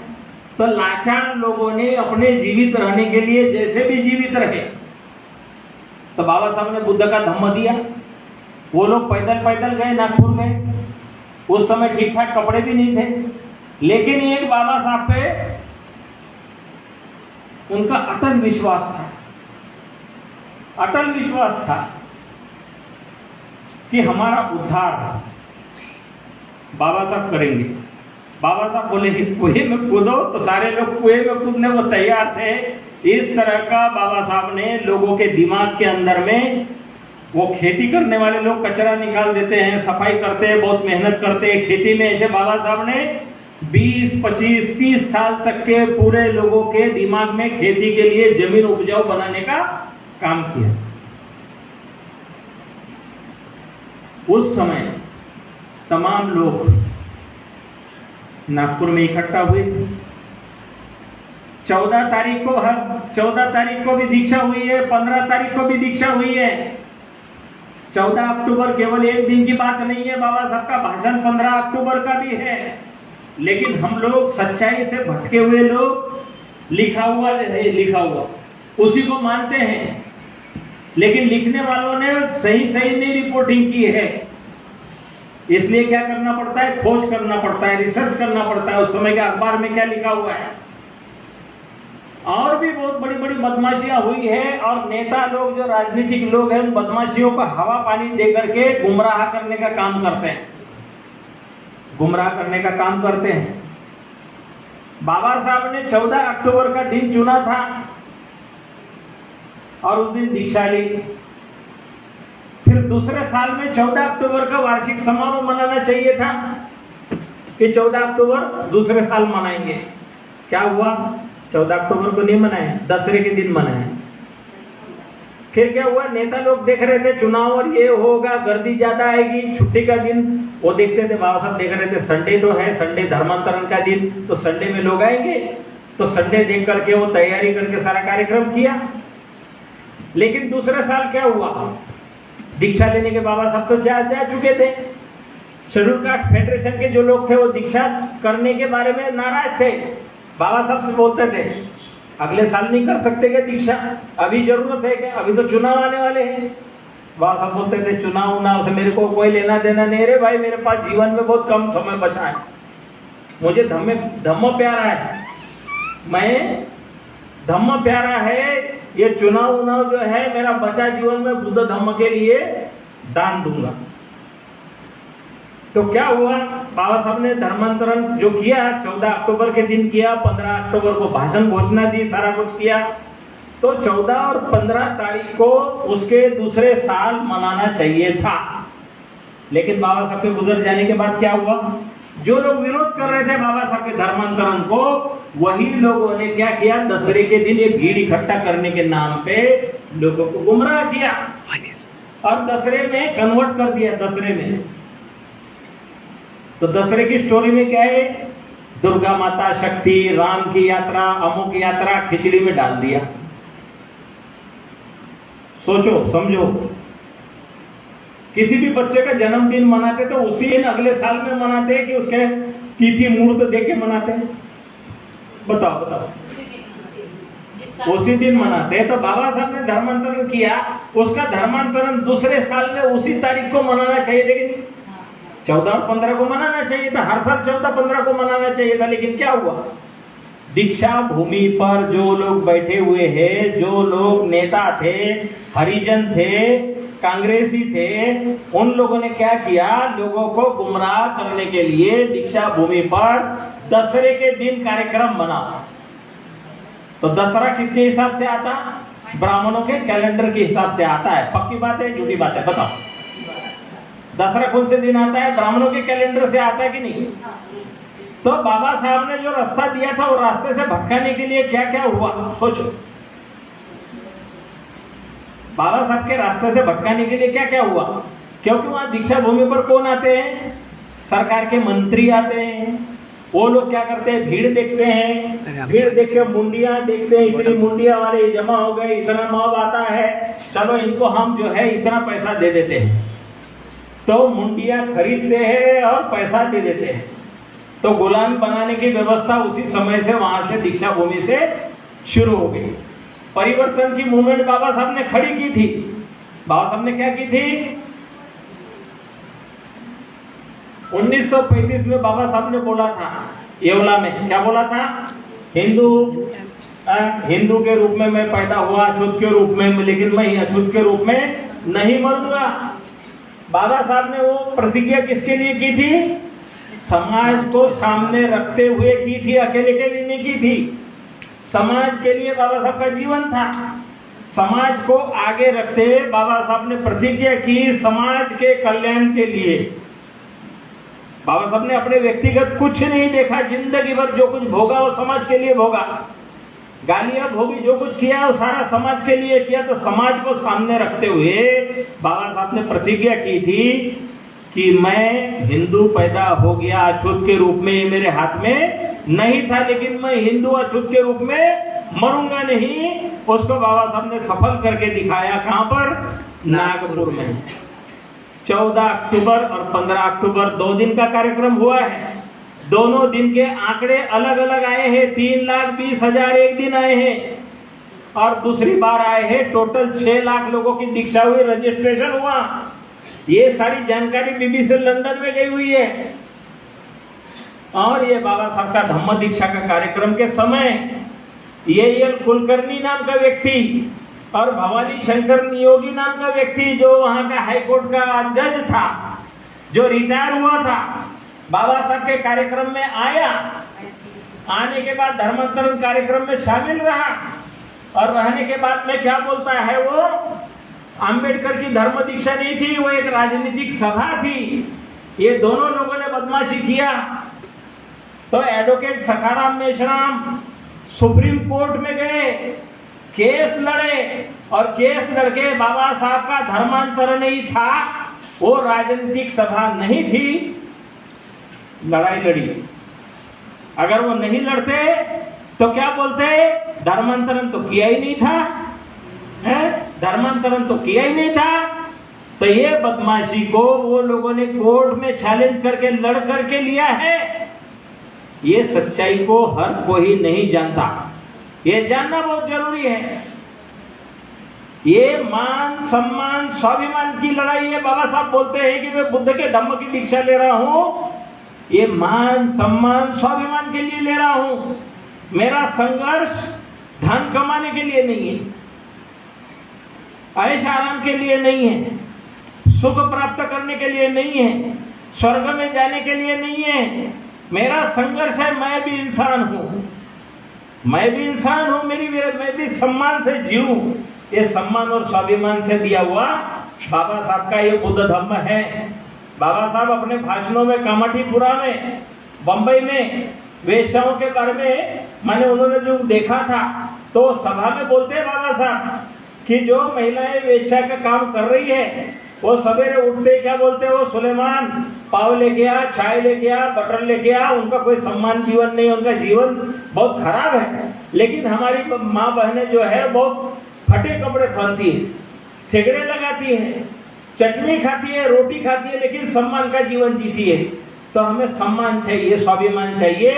तो लाचार लोगों ने अपने जीवित रहने के लिए जैसे भी जीवित रहे, तो बाबा साहब ने बुद्ध का धम्म दिया। वो लोग पैदल पैदल गए, नागपुर में उस समय ठीक ठाक कपड़े भी नहीं थे, लेकिन एक बाबा साहब पे उनका अटल विश्वास था, अटल विश्वास था कि हमारा उद्धार बाबा साहब करेंगे। बाबा साहब बोले कि कुएं में कूदो, तो सारे लोग कुएं में कूदने को तैयार थे। इस तरह का बाबा साहब ने लोगों के दिमाग के अंदर में, वो खेती करने वाले लोग कचरा निकाल देते हैं, सफाई करते हैं, बहुत मेहनत करते हैं खेती में, ऐसे बाबा साहब ने 20, 25, 30 साल तक के पूरे लोगों के दिमाग में खेती के लिए जमीन उपजाऊ बनाने का काम किया। उस समय तमाम लोग नागपुर में इकट्ठा हुए। 14 तारीख को भी दीक्षा हुई है, 15 तारीख को भी दीक्षा हुई है। 14 अक्टूबर केवल एक दिन की बात नहीं है, बाबा साहब का भाषण 15 अक्टूबर का भी है। लेकिन हम लोग सच्चाई से भटके हुए लोग लिखा हुआ उसी को मानते हैं, लेकिन लिखने वालों ने सही नहीं रिपोर्टिंग की है। इसलिए क्या करना पड़ता है? खोज करना पड़ता है, रिसर्च करना पड़ता है, उस समय के अखबार में क्या लिखा हुआ है। और भी बहुत बड़ी बड़ी बदमाशियां हुई है, और नेता लोग जो राजनीतिक लोग हैं उन बदमाशियों को हवा पानी दे करके गुमराह करने का काम करते हैं, गुमराह करने का काम करते हैं। बाबा साहब ने 14 अक्टूबर का दिन चुना था और उस दिन दीक्षा ली। फिर दूसरे साल में 14 अक्टूबर का वार्षिक समारोह मनाना चाहिए था कि 14 अक्टूबर दूसरे साल मनाएंगे। क्या हुआ? 14 अक्टूबर को नहीं मनाए, दशहरे के दिन मनाए। फिर क्या हुआ? नेता लोग देख रहे थे चुनाव और ये होगा, गर्दी ज्यादा आएगी, छुट्टी का दिन वो देखते थे। बाबा साहब देख रहे थे संडे तो है, संडे धर्मांतरण का दिन, तो संडे में लोग आएंगे, तो संडे देख करके वो तैयारी करके सारा कार्यक्रम किया। लेकिन दूसरे साल क्या हुआ? दीक्षा लेने के बाबा साहब तो जा चुके थे। शेड्यूल कास्ट फेडरेशन के जो लोग थे वो दीक्षा करने के बारे में नाराज थे। बाबा साहब से बोलते थे अगले साल नहीं कर सकते क्या दीक्षा? अभी जरूरत है क्या? अभी तो चुनाव आने वाले हैं। बाबा साहब बोलते थे चुनाव उनाव से मेरे को कोई लेना देना नहीं रे भाई, मेरे पास जीवन में बहुत कम समय बचा है, मुझे धम्म प्यारा है, मैं धम्म प्यारा है, ये चुनाव उनाव जो है मेरा बचा जीवन में बुद्ध धम्म के लिए दान दूंगा। तो क्या हुआ, बाबा साहब ने धर्मांतरण जो किया 14 अक्टूबर के दिन किया, 15 अक्टूबर को भाषण घोषणा दी, सारा कुछ किया। तो 14 और 15 तारीख को उसके दूसरे साल मनाना चाहिए था, लेकिन बाबा साहब के गुजर जाने के बाद क्या हुआ, जो लोग विरोध कर रहे थे बाबा साहब के धर्मांतरण को, वही लोगों ने क्या किया, दशहरे के दिन ये भीड़ इकट्ठा करने के नाम पे लोगों को गुमराह किया और दशहरे में कन्वर्ट कर दिया। दशहरे में तो दशहरे की स्टोरी में क्या है, दुर्गा माता, शक्ति, राम की यात्रा, अमुक यात्रा खिचड़ी में डाल दिया। सोचो समझो, किसी भी बच्चे का जन्मदिन मनाते तो उसी दिन अगले साल में मनाते हैं कि उसके तिथि मुहूर्त देख के मनाते हैं? बताओ उसी दिन मनाते हैं। तो बाबा साहब ने धर्मांतरण किया, उसका धर्मांतरण दूसरे साल में उसी तारीख को मनाना चाहिए, लेकिन 14 और 15 को मनाना चाहिए था, हर साल 14-15 को मनाना चाहिए था। लेकिन क्या हुआ, दीक्षा भूमि पर जो लोग बैठे हुए हैं, जो लोग नेता थे, हरिजन थे, कांग्रेसी थे, उन लोगों ने क्या किया, लोगों को गुमराह करने के लिए दीक्षा भूमि पर दशहरे के दिन कार्यक्रम बना। तो दशहरा किसके हिसाब से आता, ब्राह्मणों के कैलेंडर के हिसाब से आता है। पक्की बात है झूठी बात है, बताओ, दशहरा कौन से दिन आता है, ब्राह्मणों के कैलेंडर से आता है कि नहीं? तो बाबा साहब ने जो रास्ता दिया था, वो रास्ते से भटकाने के लिए क्या क्या हुआ, सोचो। बाबा साहब के रास्ते से भटकाने के लिए क्या क्या हुआ, क्योंकि वहां दीक्षा भूमि पर कौन आते हैं, सरकार के मंत्री आते हैं। वो लोग क्या करते हैं, भीड़ देखते हैं, भीड़ देख के मुंडिया देखते हैं, इतनी मुंडिया वाले जमा हो गए, इतना मॉब आता है, चलो इनको हम जो है इतना पैसा दे देते हैं। तो मुंडिया खरीदते हैं और पैसा दे देते हैं। तो गुलाम बनाने की व्यवस्था उसी समय से वहां से दीक्षा भूमि से शुरू हो गई। परिवर्तन की मूवमेंट बाबा साहब ने खड़ी की थी। बाबा साहब ने क्या की थी, 1935 में बाबा साहब ने बोला था येवला में, क्या बोला था, हिंदू के रूप में मैं पैदा हुआ, अछूत के रूप में, लेकिन मैं अछूत के रूप में नहीं मरूंगा। बाबा साहब ने वो प्रतिज्ञा किसके लिए की थी, समाज को सामने रखते हुए की थी, अकेले के लिए नहीं की थी। समाज के लिए बाबा साहब का जीवन था, समाज को आगे रखते हुए बाबा साहब ने प्रतिज्ञा की समाज के कल्याण के लिए। बाबा साहब ने अपने व्यक्तिगत कुछ नहीं देखा, जिंदगी भर जो कुछ भोगा वो समाज के लिए भोगा, गालियां भोगी, जो कुछ किया वो सारा समाज के लिए किया। तो समाज को सामने रखते हुए बाबा साहब ने प्रतिज्ञा की थी कि मैं हिंदू पैदा हो गया, अछूत के रूप में, ये मेरे हाथ में नहीं था, लेकिन मैं हिंदू अछूत के रूप में मरूंगा नहीं। उसको बाबा साहब ने सफल करके दिखाया, कहां पर, नागपुर में। 14 अक्टूबर और 15 अक्टूबर 2 दिन का कार्यक्रम हुआ है। दोनों दिन के आंकड़े अलग अलग आए हैं, 3,20,000 एक दिन आए हैं और दूसरी बार आए हैं टोटल 6 लाख लोगों की दीक्षा हुई, रजिस्ट्रेशन हुआ। ये सारी जानकारी बीबीसी लंदन में गई हुई है। और ये बाबा साहब का धम्म दीक्षा का कार्यक्रम के समय एल कुलकर्णी नाम का व्यक्ति और भवानी शंकर नियोगी नाम का व्यक्ति, जो वहां का हाईकोर्ट का जज था, जो रिटायर हुआ था, बाबा साहब के कार्यक्रम में आया। आने के बाद धर्मांतरण कार्यक्रम में शामिल रहा और रहने के बाद में क्या बोलता है, वो अंबेडकर की धर्म दीक्षा नहीं थी, वो एक राजनीतिक सभा थी। ये दोनों लोगों ने बदमाशी किया। तो advocate Sakharam Meshram supreme court में गए, केस लड़े और केस लड़के बाबा साहब का धर्मांतरण ही था, वो राजनीतिक सभा नहीं थी, लड़ाई लड़ी। अगर वो नहीं लड़ते तो क्या बोलते, धर्मांतरण तो किया ही नहीं था, धर्मांतरण तो किया ही नहीं था। तो ये बदमाशी को वो लोगों ने कोर्ट में चैलेंज करके लड़ करके लिया है। ये सच्चाई को हर कोई नहीं जानता, ये जानना बहुत जरूरी है। ये मान सम्मान स्वाभिमान की लड़ाई है। बाबा साहब बोलते हैं कि मैं बुद्ध के धम्म की दीक्षा ले रहा हूं, ये मान सम्मान स्वाभिमान के लिए ले रहा हूं। मेरा संघर्ष धन कमाने के लिए नहीं है, ऐश आराम के लिए नहीं है, सुख प्राप्त करने के लिए नहीं है, स्वर्ग में जाने के लिए नहीं है। मेरा संघर्ष है, मैं भी इंसान हूं, मैं भी इंसान हूं, मैं भी सम्मान से जीऊं। ये सम्मान और स्वाभिमान से दिया हुआ बाबा साहब का ये बुद्ध धम्म है। बाबा साहब अपने भाषणों में कामाठीपुरा में, बंबई में वेश्याओं के बारे में मैंने उन्होंने जो देखा था, तो सभा में बोलते हैं बाबा साहब कि जो महिलाएं वेश्या का काम कर रही है, वो सवेरे उठते क्या बोलते हैं, वो सुलेमान पाव लेके आ, चाय लेके आ, बटर लेके आ, उनका कोई सम्मान जीवन नहीं, उनका जीवन बहुत खराब है। लेकिन हमारी माँ बहनें जो है बहुत फटे कपड़े पहनती है, ठेकड़े लगाती है, चटनी खाती है, रोटी खाती है, लेकिन सम्मान का जीवन जीती है। तो हमें सम्मान चाहिए, स्वाभिमान चाहिए,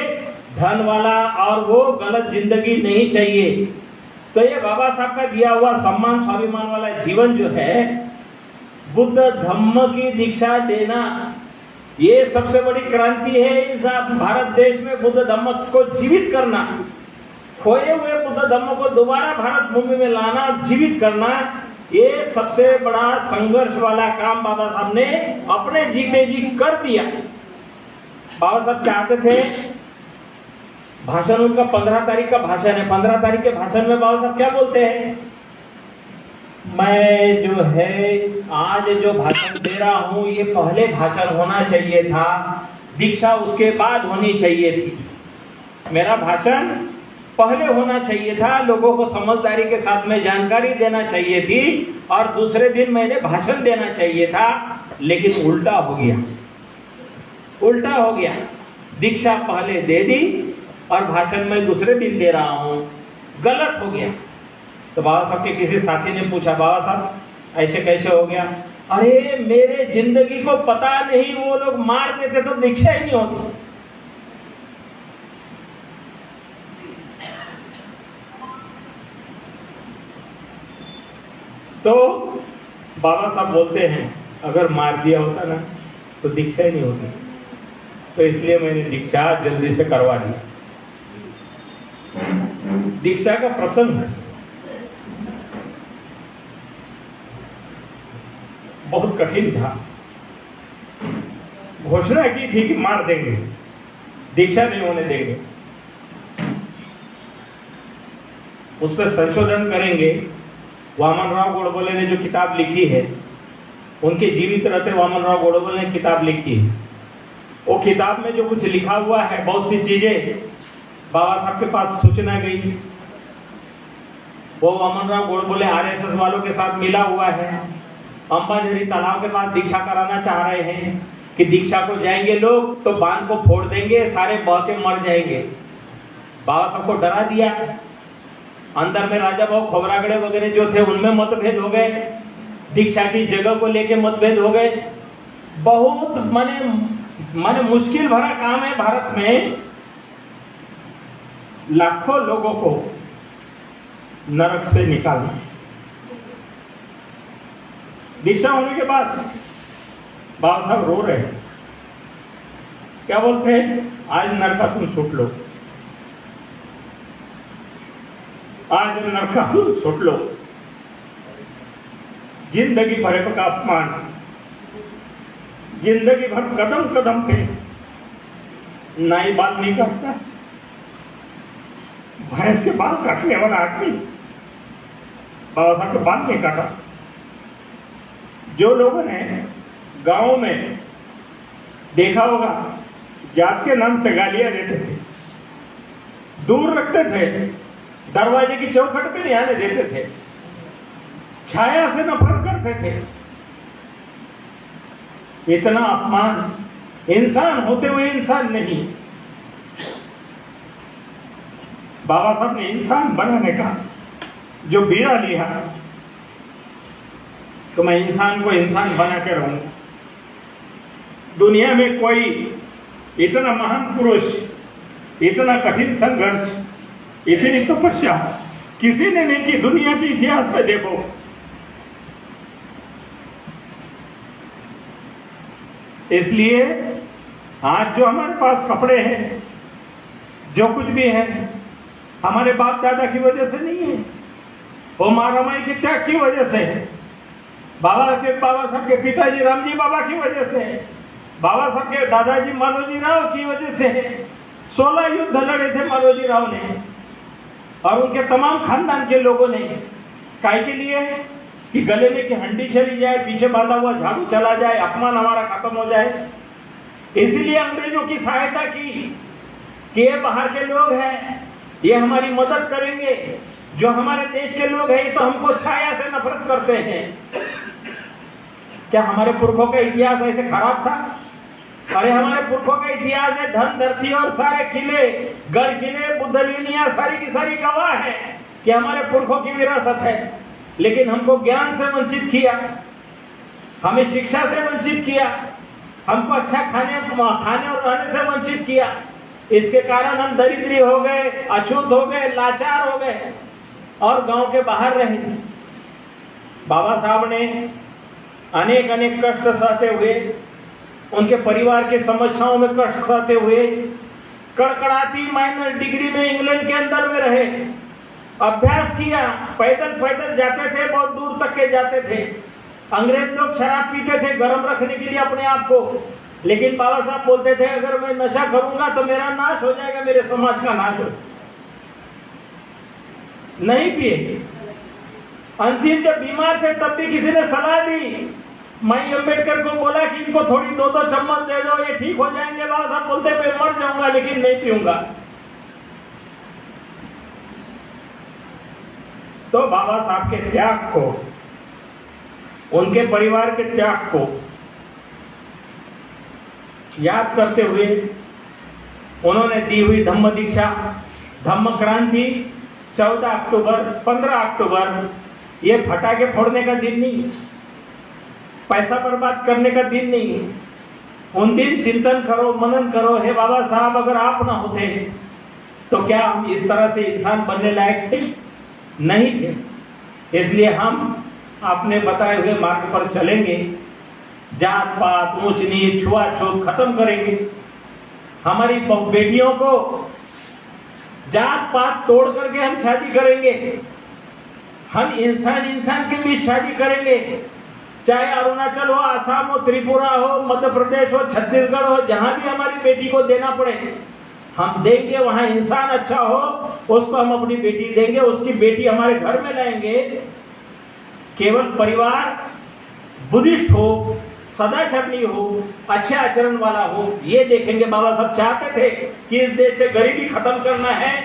धन वाला और वो गलत जिंदगी नहीं चाहिए। तो ये बाबा साहब का दिया हुआ सम्मान स्वाभिमान वाला जीवन जो है, बुद्ध धम्म की दीक्षा देना, ये सबसे बड़ी क्रांति है इस भारत देश में। बुद्ध धम्म को जीवित करना, खोए हुए बुद्ध धम्म को दोबारा भारत भूमि में लाना और जीवित करना, ये सबसे बड़ा संघर्ष वाला काम बाबा साहब ने अपने जीते जी कर दिया। बाबा साहब चाहते थे, भाषण उनका 15 तारीख का भाषण है, 15 तारीख के भाषण में बाबा साहब क्या बोलते हैं, मैं जो है आज जो भाषण दे रहा हूं, ये पहले भाषण होना चाहिए था, दीक्षा उसके बाद होनी चाहिए थी। मेरा भाषण पहले होना चाहिए था, लोगों को समझदारी के साथ में जानकारी देना चाहिए थी, और दूसरे दिन मैंने भाषण देना चाहिए था, लेकिन उल्टा हो गया, उल्टा हो गया। दीक्षा पहले दे दी और भाषण मैं दूसरे दिन दे रहा हूं, गलत हो गया। तो बाबा साहब के किसी साथी ने पूछा, बाबा साहब ऐसे कैसे हो गया? अरे मेरे जिंदगी को पता नहीं, वो लोग मार देते तो दीक्षा ही नहीं होती। तो बाबा साहब बोलते हैं, अगर मार दिया होता ना तो दीक्षा ही नहीं होती। तो इसलिए मैंने दीक्षा जल्दी से करवा दी। दीक्षा का प्रसंग बहुत कठिन था। घोषणा की थी कि मार देंगे, दीक्षा नहीं होने देंगे, उस पर संशोधन करेंगे। वामन राव गोडबोले ने जो किताब लिखी है, उनके जीवित रहते वामन राव गोडबोले ने किताब लिखी है। वो किताब में जो कुछ लिखा हुआ है, बहुत सी चीजें बाबा साहब के पास सूचना गई। वो वामन राव गोडबोले आरएसएस वालों के साथ मिला हुआ है, अंबाझरी तालाब के पास दीक्षा कराना चाह रहे हैं कि दीक्षा को जाएंगे लोग तो बांध को फोड़ देंगे, सारे बह के मर जाएंगे। बाबा साहब को डरा दिया। अंदर में राजा भाव खोबरागड़े वगैरह जो थे, उनमें मतभेद हो गए, दीक्षा की जगह को लेके मतभेद हो गए। बहुत माने मुश्किल भरा काम है भारत में लाखों लोगों को नरक से निकालना। दीक्षा होने के बाद बाबा साहब रो रहे हैं, क्या बोलते हैं, आज नरका तुम छूट लो, आज नरका तुम छूट लो। जिंदगी भर का अपमान, जिंदगी भर कदम कदम पे नाई बात नहीं करता, भैंस के बाल काटने वाला आदमी बाबा साहब के बाल नहीं काटा। जो लोगों ने गांव में देखा होगा, जात के नाम से गालियां देते थे, दूर रखते थे, दरवाजे की चौखट पे नहीं आने देते थे, छाया से नफरत करते थे। इतना अपमान, इंसान होते हुए इंसान नहीं। बाबा साहब ने इंसान बनाने का जो बीड़ा लिया, तो मैं इंसान को इंसान बना के रहूं। दुनिया में कोई इतना महान पुरुष, इतना कठिन संघर्ष, इतनी तपस्या किसी ने नहीं की। दुनिया के इतिहास में देखो, इसलिए आज जो हमारे पास कपड़े हैं, जो कुछ भी है, हमारे बाप दादा की वजह से नहीं है, वो माँ रमाई के त्याग की वजह से है, बाबा साहब के पिताजी रामजी बाबा की वजह से है, बाबा साहब के दादाजी मालोजी राव की वजह से है। 16 युद्ध लड़े थे मालोजी राव ने और उनके तमाम खानदान के लोगों ने। काय के लिए? कि गले में की हंडी चली जाए, पीछे बांधा हुआ झाड़ू चला जाए, अपमान हमारा खत्म हो जाए। इसलिए अंग्रेजों की सहायता की कि ये बाहर के लोग हैं, ये हमारी मदद करेंगे। जो हमारे देश के लोग हैं ये तो हमको छाया से नफरत करते हैं। क्या हमारे पुरखों का इतिहास ऐसे खराब था? अरे हमारे पुरखों का इतिहास है, धन धरती और सारे किले, गढ़ किले, बुद्धलिनियां सारी की सारी गवाह है कि हमारे पुरखों की विरासत है। लेकिन हमको ज्ञान से वंचित किया, हमें शिक्षा से वंचित किया, हमको अच्छा खाने और रहने से वंचित किया। इसके कारण हम दरिद्री हो गए, अछूत हो गए, लाचार हो गए और गांव के बाहर रहे। बाबा साहब ने अनेक अनेक कष्ट सहते हुए, उनके परिवार के समस्याओं में कष्ट सहते हुए, कड़कड़ाती माइनर डिग्री में इंग्लैंड के अंदर में रहे, अभ्यास किया, पैदल जाते थे, बहुत दूर तक के जाते थे। अंग्रेज लोग शराब पीते थे गर्म रखने के लिए अपने आप को, लेकिन बाबा साहब बोलते थे अगर मैं नशा करूंगा तो मेरा नाश हो जाएगा, मेरे समाज का नाश हो। नहीं पिए। अंतिम जब बीमार थे तब भी किसी ने सलाह दी, माई अम्बेडकर को बोला कि इनको थोड़ी 2-2 चम्मच दे दो, ये ठीक हो जाएंगे। बाबा साहब बोलते मैं मर जाऊंगा लेकिन नहीं पीऊंगा। तो बाबा साहब के त्याग को, उनके परिवार के त्याग को याद करते हुए उन्होंने दी हुई धम्म दीक्षा, धम्म क्रांति 14 अक्टूबर, 15 अक्टूबर, ये फटाके फोड़ने का दिन नहीं, पैसा बर्बाद करने का दिन नहीं। उन दिन चिंतन करो, मनन करो, हे बाबा साहब अगर आप ना होते तो क्या हम इस तरह से इंसान बनने लायक थे? नहीं थे। इसलिए हम अपने बताए हुए मार्ग पर चलेंगे, जात पात, ऊंच नीच, छुआछूत खत्म करेंगे। हमारी बेटियों को जात पात तोड़ करके हम शादी करेंगे। हम इंसान के बीच शादी करेंगे, चाहे अरुणाचल हो, आसाम हो, त्रिपुरा हो, मध्य प्रदेश हो, छत्तीसगढ़ हो, जहां भी हमारी बेटी को देना पड़े हम देंगे। वहां इंसान अच्छा हो उसको हम अपनी बेटी देंगे, उसकी बेटी हमारे घर में लाएंगे। केवल परिवार बुद्धिस्ट हो, सदाचरणी हो, अच्छे आचरण वाला हो, ये देखेंगे। बाबा साहब चाहते थे कि इस देश से गरीबी खत्म करना है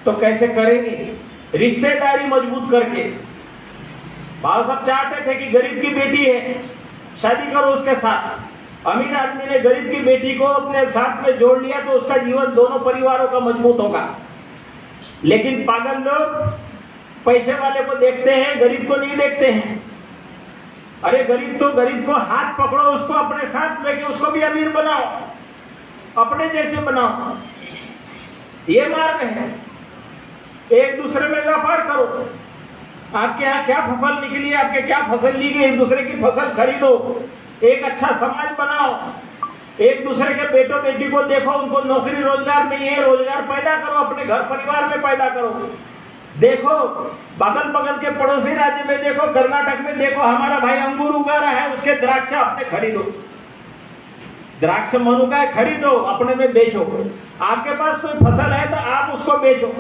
तो कैसे करेंगे? रिश्तेदारी मजबूत करके। बाबा साहब चाहते थे कि गरीब की बेटी है, शादी करो उसके साथ। अमीर आदमी ने गरीब की बेटी को अपने साथ में जोड़ लिया तो उसका जीवन दोनों परिवारों का मजबूत होगा। लेकिन पागल लोग पैसे वाले को देखते हैं, गरीब को नहीं देखते हैं। अरे गरीब को हाथ पकड़ो, उसको अपने साथ लेके उसको भी अमीर बनाओ, अपने जैसे बनाओ। ये मार्ग है। एक दूसरे में व्यापार करो। आपके यहाँ क्या फसल निकली, आपके क्या फसल ली गई, एक दूसरे की फसल खरीदो, एक अच्छा समाज बनाओ। एक दूसरे के बेटों बेटी को देखो, उनको नौकरी रोजगार नहीं है, रोजगार पैदा करो, अपने घर परिवार में पैदा करो। देखो बगल बगल के पड़ोसी राज्य में देखो, कर्नाटक में देखो, हमारा भाई अंगूर उगा रहा है, उसके द्राक्ष अपने खरीदो, द्राक्ष मनुका है खरीदो, अपने में बेचो। आपके पास कोई फसल है तो आप उसको बेचो।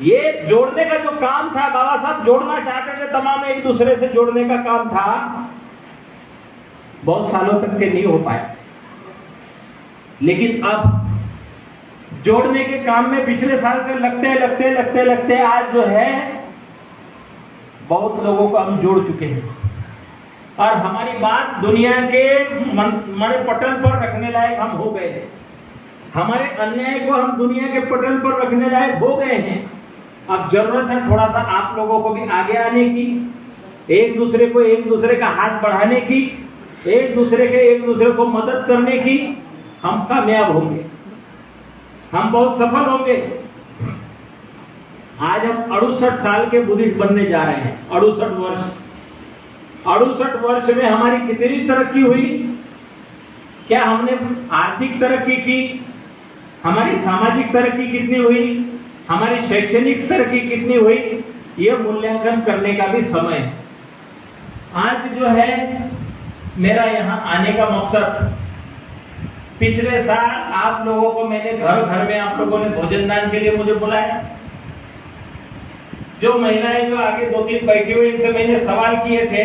ये जोड़ने का जो काम था, बाबा साहब जोड़ना चाहते थे, तमाम एक दूसरे से जोड़ने का काम था, बहुत सालों तक के नहीं हो पाए। लेकिन अब जोड़ने के काम में पिछले साल से लगते आज जो है बहुत लोगों को हम जोड़ चुके हैं और हमारी बात दुनिया के मन पटल पर रखने लायक हम हो गए हैं। हमारे अन्याय को हम दुनिया के पटल पर रखने लायक हो गए हैं। अब जरूरत है थोड़ा सा आप लोगों को भी आगे आने की, एक दूसरे का हाथ बढ़ाने की, एक दूसरे को मदद करने की। हम कामयाब होंगे, हम बहुत सफल होंगे। आज हम 68 साल के बुद्धिस्ट बनने जा रहे हैं। 68 वर्ष में हमारी कितनी तरक्की हुई क्या हमने आर्थिक तरक्की की, हमारी सामाजिक तरक्की कितनी हुई, हमारी शैक्षणिक तरक्की कितनी हुई, यह मूल्यांकन करने का भी समय है। आज जो है मेरा यहाँ आने का मकसद, पिछले साल आप लोगों को मैंने घर घर में आप लोगों ने भोजन दान के लिए मुझे बुलाया। जो महिलाएं जो आगे 2-3 बैठी हुई, इनसे मैंने सवाल किए थे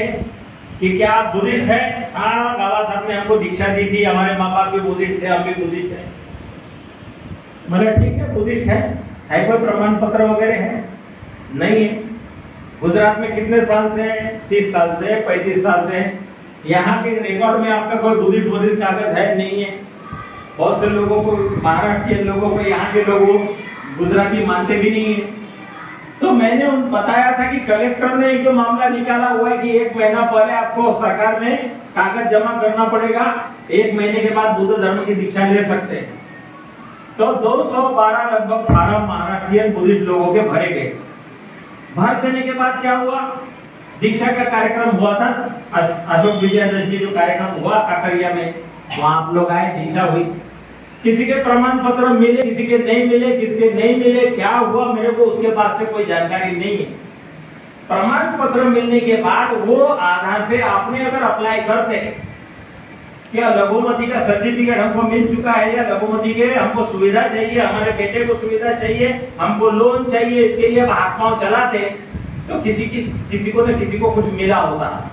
कि क्या आप बुद्धिस्ट हैं? हाँ, बाबा साहब ने हमको दीक्षा दी थी, हमारे माँ बाप भी बुद्धिस्ट थे, हम भी बुद्धिस्ट हैं। मतलब ठीक है, बुद्धिस्ट है कोई प्रमाण पत्र वगैरह है? नहीं है। गुजरात में कितने साल से है? 30 साल से, 35 साल से। यहाँ के रिकॉर्ड में आपका कोई बुद्धिस्ट कागज है? नहीं है। बहुत से लोगों को, महाराष्ट्र लोगों को, यहाँ के लोगों गुजराती मानते भी नहीं है। तो मैंने उन बताया था कि कलेक्टर ने जो मामला निकाला हुआ है कि 1 महीना पहले आपको सरकार में कागज जमा करना पड़ेगा, 1 महीने के बाद बुद्ध धर्म की दीक्षा ले सकते हैं। तो 212 लगभग फार्म महाराष्ट्रियन बुद्धिस्ट लोगों के भरे गए। भर देने के बाद क्या हुआ? दीक्षा का कार्यक्रम हुआ था, अशोक विजयदशमी जो कार्यक्रम हुआ काकरिया में, वहां आप लोग आए, दीक्षा हुई। किसी के प्रमाण पत्र मिले, किसी के नहीं मिले, किसके नहीं मिले, क्या हुआ मेरे को उसके पास से कोई जानकारी नहीं है। प्रमाण पत्र मिलने के बाद वो आधार पे आपने अगर अप्लाई करते, क्या लघुमती का सर्टिफिकेट हमको मिल चुका है, या लघुमती के हमको सुविधा चाहिए, हमारे बेटे को सुविधा चाहिए, हमको लोन चाहिए, इसके लिए हाथ पांव चलाते, तो किसी को न किसी को कुछ मिला होता।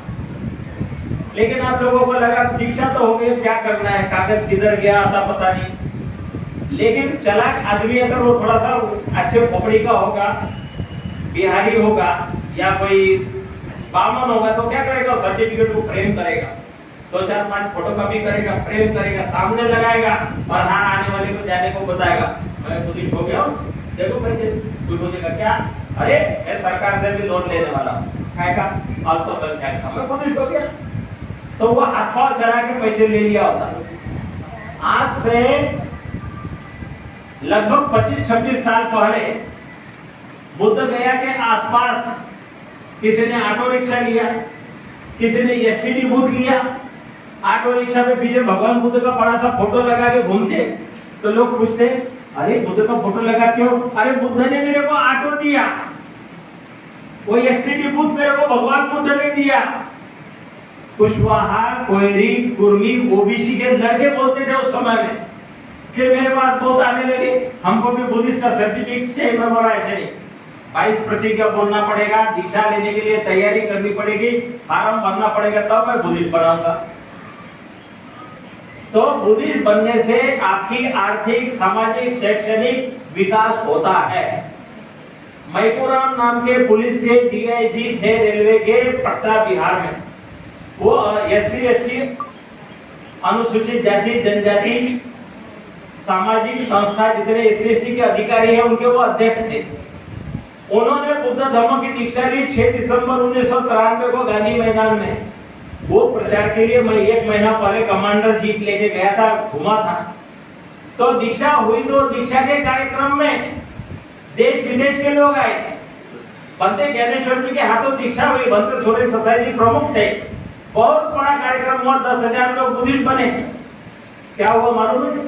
लेकिन आप लोगों को लगा दीक्षा तो हो गई, क्या करना है, कागज किधर गया था पता नहीं। लेकिन चालाक आदमी अगर वो थोड़ा सा अच्छे खोपड़ी का होगा, बिहारी होगा या कोई बामन होगा, तो क्या करेगा? सर्टिफिकेट को फ्रेम करेगा, 2-4-5 फोटो कॉपी करेगा, फ्रेम करेगा, सामने लगाएगा और हाँ आने वाले को जाने को बताएगा, मैं बुद्धिस्ट हो गया हूँ, देखो भाई। कोई बोलेगा क्या? अरे मैं सरकार से भी लोन लेने वाला हूँ, का अल्पसंख्यक का, मैं बुद्धिस्ट हो गया। तो वो हाथ पांव चला के पैसे ले लिया होता। आज से लगभग 25-26 साल पहले बुद्ध गया के आसपास किसी ने ऑटो रिक्शा लिया, किसी ने एसटीडी बूथ लिया, ऑटो रिक्शा में पीछे भगवान बुद्ध का बड़ा सा फोटो लगा के घूमते, तो लोग पूछते अरे बुद्ध का फोटो लगा क्यों? अरे बुद्ध ने मेरे को ऑटो दिया, वो एसटीडी बूथ मेरे को भगवान बुद्ध ने दिया। कुशवाहा, कोयरी, कुर्मी, ओबीसी के लड़के बोलते थे उस समय में। फिर मेरे पास बहुत आने लगे, हमको भी बुद्धिस्ट का सर्टिफिकेट चाहिए। मैं बोला ऐसे नहीं, 22 प्रतिज्ञा बोलना पड़ेगा, दीक्षा लेने के लिए तैयारी करनी पड़ेगी, फार्म भरना पड़ेगा, तब मैं बुद्धिस्ट बनाऊंगा। तो बुद्धिस्ट बनने से आपकी आर्थिक, सामाजिक, शैक्षणिक विकास होता है। मैकूराम नाम के पुलिस के डीआईजी थे रेलवे के पटना बिहार में। वो SC/ST अनुसूचित जाति जनजाति सामाजिक संस्था जितने SC/ST के अधिकारी हैं उनके वो अध्यक्ष थे। उन्होंने बुद्ध धर्म की दीक्षा ली 6 दिसंबर 1993 को गांधी मैदान में। वो प्रचार के लिए मैं 1 महीना पहले कमांडर जीप लेके गया था, घुमा था। तो दीक्षा हुई, तो दीक्षा के कार्यक्रम में देश विदेश के लोग आए। बनते ज्ञानेश्वर जी के हाथों दीक्षा हुई, बनते सोरेन सोसाइटी प्रमुख थे। बहुत बड़ा कार्यक्रम हुआ, 10,000 लोग बुद्धिस्ट बने। क्या हुआ मालूम है?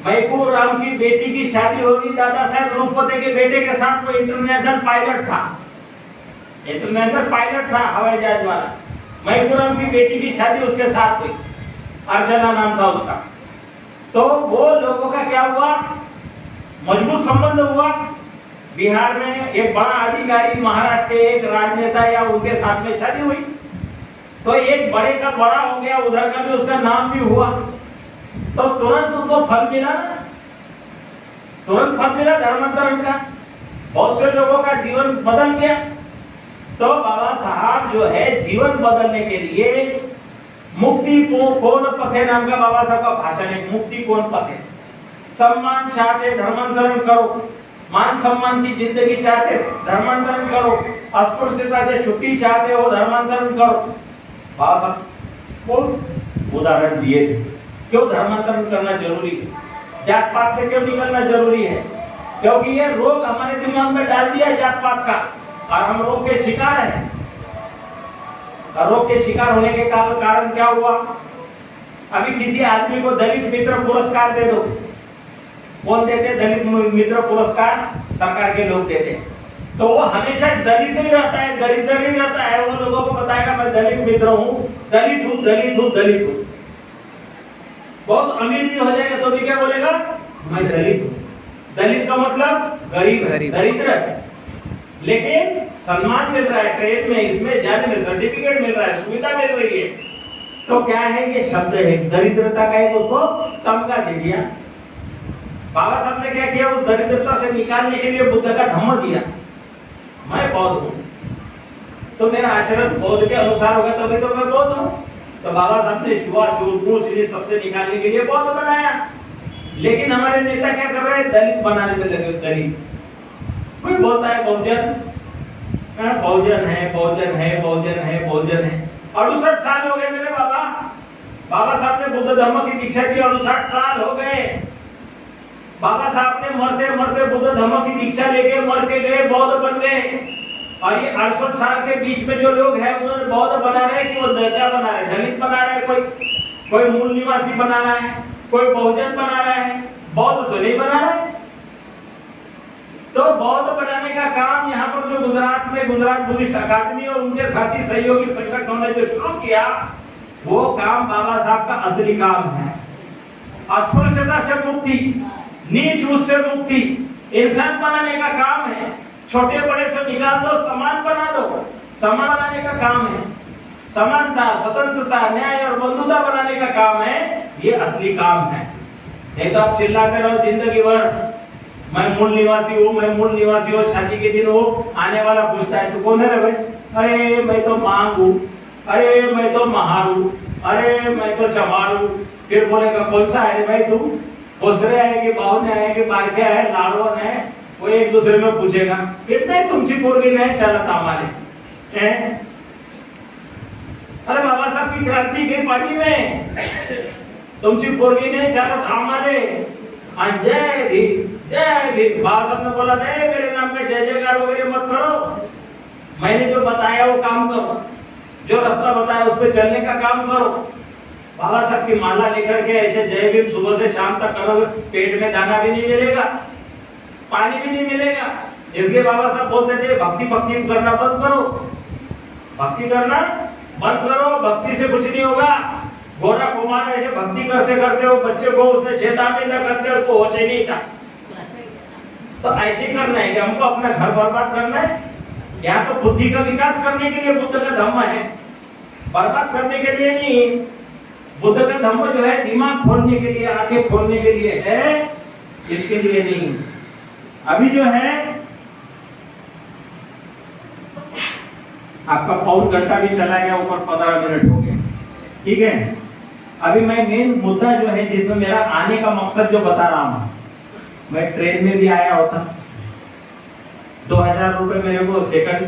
मैकूर राम की बेटी की शादी होगी दादा साहब रूपवते के बेटे के साथ। वो इंटरनेशनल पायलट था हवाई जहाज वाला। मैकूर राम की बेटी की शादी उसके साथ हुई, अर्चना नाम था उसका। तो वो लोगों का क्या हुआ, मजबूत संबंध हुआ। बिहार में एक बड़ा अधिकारी, महाराष्ट्र के एक राजनेता या उनके साथ में शादी हुई, तो एक बड़े का बड़ा हो गया, उधर का भी उसका नाम भी हुआ। तो तुरंत उनको फल मिला ना, तुरंत फल मिला धर्मांतरण का। बहुत से लोगों का जीवन बदल गया। तो बाबा साहब जो है जीवन बदलने के लिए मुक्ति कौन पथ है नाम का बाबा साहब का भाषण है। मुक्ति कौन पथ है? सम्मान चाहते धर्मांतरण करो, मान सम्मान की जिंदगी चाहते धर्मांतरण करो, अस्पृश्यता से छुट्टी चाहते हो धर्मांतरण करो। बाबा साहब कौन उदाहरण दिए थे। क्यों धर्मांतरण करना जरूरी है? जात पात से क्यों निकलना जरूरी है? क्योंकि ये रोग हमारे दिमाग में डाल दिया है जात पात का, और हम रोग के शिकार हैं। रोग के शिकार होने के कारण क्या हुआ? अभी किसी आदमी को दलित मित्र पुरस्कार दे दो, कौन देते? दलित मित्र पुरस्कार सरकार के लोग देते, तो वो हमेशा दलित ही रहता है, दरिद्र ही रहता है। वो लोगों को बताएगा मैं दलित मित्र हूँ, दलित हूँ, दलित हूँ, दलित हूँ। बहुत अमीर भी हो जाएगा तो भी क्या बोलेगा? मैं दलित हूँ। दलित का मतलब गरीब, दरिद्र। लेकिन सम्मान मिल रहा है, ट्रेन में इसमें जाने में सर्टिफिकेट मिल रहा है, सुविधा मिल रही है, तो क्या है? ये शब्द है दरिद्रता का, एक उसको तमगा दे दिया। बाबा साहब ने क्या किया? उस दरिद्रता से निकालने के लिए बुद्ध का धम्म दिया। मैं बौद्ध हूँ, तो मेरा आचरण बौद्ध के अनुसार होगा तभी तो मैं बौद्ध हूँ। तो बाबा साहब ने छुआछूत सबसे निकालने के लिए बौद्ध बनाया। लेकिन हमारे नेता क्या कर रहे हैं? दलित बनाने में लगे। दलित कोई बोलता है बहुजन, बहुजन है, बहुजन है, बहुजन है, बहुजन है। 68 साल हो गए मेरे बाबा। बाबा साहब ने बुद्ध धर्म की दीक्षा दी, 68 साल हो गए। बाबा साहब ने मरते मरते बुद्ध धर्म की दीक्षा लेके मर के गए, बौद्ध बन गए। और ये 68 साल के बीच में जो लोग हैं उन्होंने बौद्ध बना रहे कि वो क्या बना रहे? दलित बना रहे, कोई मूल निवासी बना रहा है, कोई बहुजन बना रहा है, बौद्ध तो नहीं बना रहा है। तो बौद्ध बनाने का काम यहाँ पर जो गुजरात में गुजरात बुद्धिस्ट अकादमी और उनके साथी सहयोगी संगठनों ने जो शुरू किया, वो काम बाबा साहब का असली काम है। अस्पृश्यता से मुक्ति, नीच उससे मुक्ति, इंसान बनाने का काम है। छोटे बड़े से निकाल दो, समान बना दो, समान बनाने का काम है। समानता, स्वतंत्रता, न्याय और बंधुता बनाने का काम है, ये असली काम है। नहीं तो आप चिल्लाते रहो जिंदगी भर मैं मूल निवासी हूँ, मैं मूल निवासी हूँ। शादी के दिन वो आने वाला पूछता है तू कौन है रे भाई? अरे मैं तो मांग हूँ, अरे मैं तो महार हूँ, अरे मैं तो चमार हूँ। फिर बोलेगा कौन सा है भाई तू? पोसरे है कि बाहुने है कि बारके है, लाड़वन है? वो एक दूसरे में पूछेगा। कितने तुमची पोरगी नहीं चलत हमारे? अरे बाबा साहब की क्रांति गई पार्टी में, तुमची पोरगी नहीं चलत हमारे। जय भीम, जय भीम। बाबा साहब ने बोला नहीं, मेरे नाम पे जय जयकार वगैरह मत करो, मैंने जो बताया वो काम करो, जो रास्ता बताया उस पर चलने का काम करो। बाबा साहब की माला लेकर के ऐसे जय भीम सुबह से शाम तक करोगे, पेट में दाना भी नहीं मिलेगा, पानी भी नहीं मिलेगा। इसलिए बाबा साहब बोलते थे भक्ति भक्ति करना बंद करो, भक्ति करना बंद करो, भक्ति से कुछ नहीं होगा। गोरा कुमार ऐसे भक्ति करते करते वो बच्चे को उसने छेदामिंद करते उसको होश ही नहीं था। तो ऐसे करना है कि हमको अपना घर बर्बाद करना है? यहाँ तो बुद्धि का विकास करने के लिए बुद्ध का धम्म है, बर्बाद करने के लिए नहीं। बुद्ध का धम्म जो है दिमाग खोलने के लिए, आंखें खोलने के लिए है, इसके लिए नहीं। अभी जो है आपका पौन घंटा भी चला गया, ऊपर 15 मिनट हो गए, ठीक है। अभी मैं मेन मुद्दा जो है जिसमें मेरा आने का मकसद जो बता रहा हूं, मैं ट्रेन में भी आया होता, 2000 रुपए मेरे को सेकंड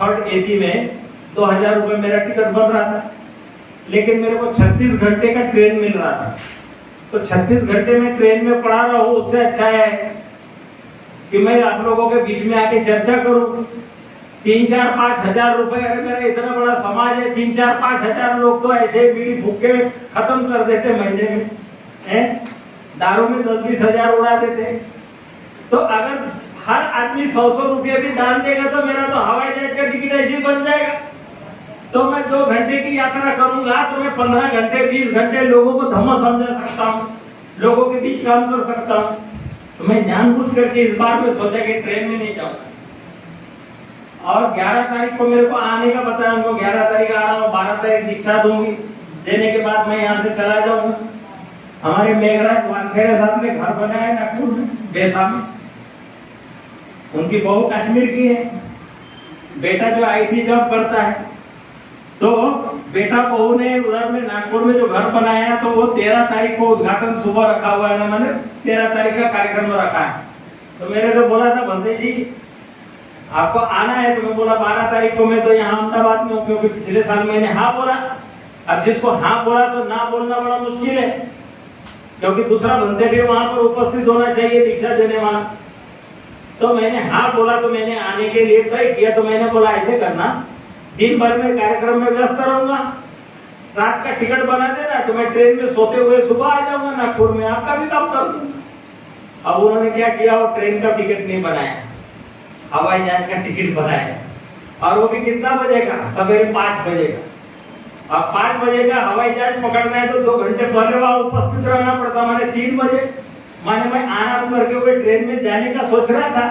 थर्ड एसी में 2000 रुपए मेरा टिकट बन रहा था, लेकिन मेरे को 36 घंटे का ट्रेन मिल रहा था। तो 36 घंटे में ट्रेन में पड़ा रहा हूं, उससे अच्छा है कि मैं आप लोगों के बीच में आके चर्चा करूं। 3-4-5 हजार रुपए, अरे मेरा इतना बड़ा समाज है, 3-4-5 हजार लोग तो ऐसे बीड़ी फूक के खत्म कर देते महीने में, हैं? दारू में 10-20 हजार उड़ा देते। तो अगर हर आदमी 100-100 रुपये भी दान देगा तो मेरा तो हवाई जहाज का टिकट ऐसे बन जाएगा। तो मैं 2 घंटे की यात्रा करूंगा तो मैं 15 घंटे 20 घंटे लोगों को धम्म समझा सकता हूँ, लोगों के बीच काम कर सकता हूँ। तो मैं जानबूझ करके इस बार में सोचा कि ट्रेन में नहीं जाऊंगा। और 11 तारीख को मेरे को आने का बताया उनको, 11 तारीख आ रहा हूँ, 12 तारीख दीक्षा दूंगी, देने के बाद मैं यहाँ से चला जाऊंगा। हमारे मेघराज वानखेड़े साहब ने घर बनाया है नागपुर में, बेसा में, उनकी बहू कश्मीर की है, बेटा जो IT जॉब करता है। तो बेटा बहू ने उधर में नागपुर में जो घर बनाया है, तो वो 13 तारीख को उद्घाटन सुबह रखा हुआ है ना, मैंने 13 तारीख का कार्यक्रम रखा है। तो मेरे से बोला था बंदे जी आपको आना है, तो मैं बोला 12 तारीख को मैं तो यहाँ अहमदाबाद में हूँ, क्योंकि पिछले साल मैंने हाँ बोला। अब जिसको हाँ बोला तो ना बोलना बड़ा मुश्किल है, क्योंकि दूसरा बनते भी वहां पर उपस्थित होना चाहिए दीक्षा देने वाला। तो मैंने हाँ बोला, तो मैंने आने के लिए तय किया। तो मैंने बोला ऐसे करना, दिन भर में कार्यक्रम में व्यस्त रहूंगा, रात का टिकट बना देना तो मैं ट्रेन में सोते हुए सुबह आ जाऊंगा नागपुर में, आपका भी काम कर दूंगा। अब उन्होंने क्या किया, वो ट्रेन का टिकट नहीं बनाया, हवाई जहाज का टिकट बनाया, और वो भी कितना बजे का, सवेरे 5 बजे का। अब 5 बजे का हवाई जहाज पकड़ना है तो 2 घंटे पहले वहां उपस्थित रहना पड़ता, माने 3 बजे। माने मैं आराम करके हुए ट्रेन में जाने का सोच रहा था,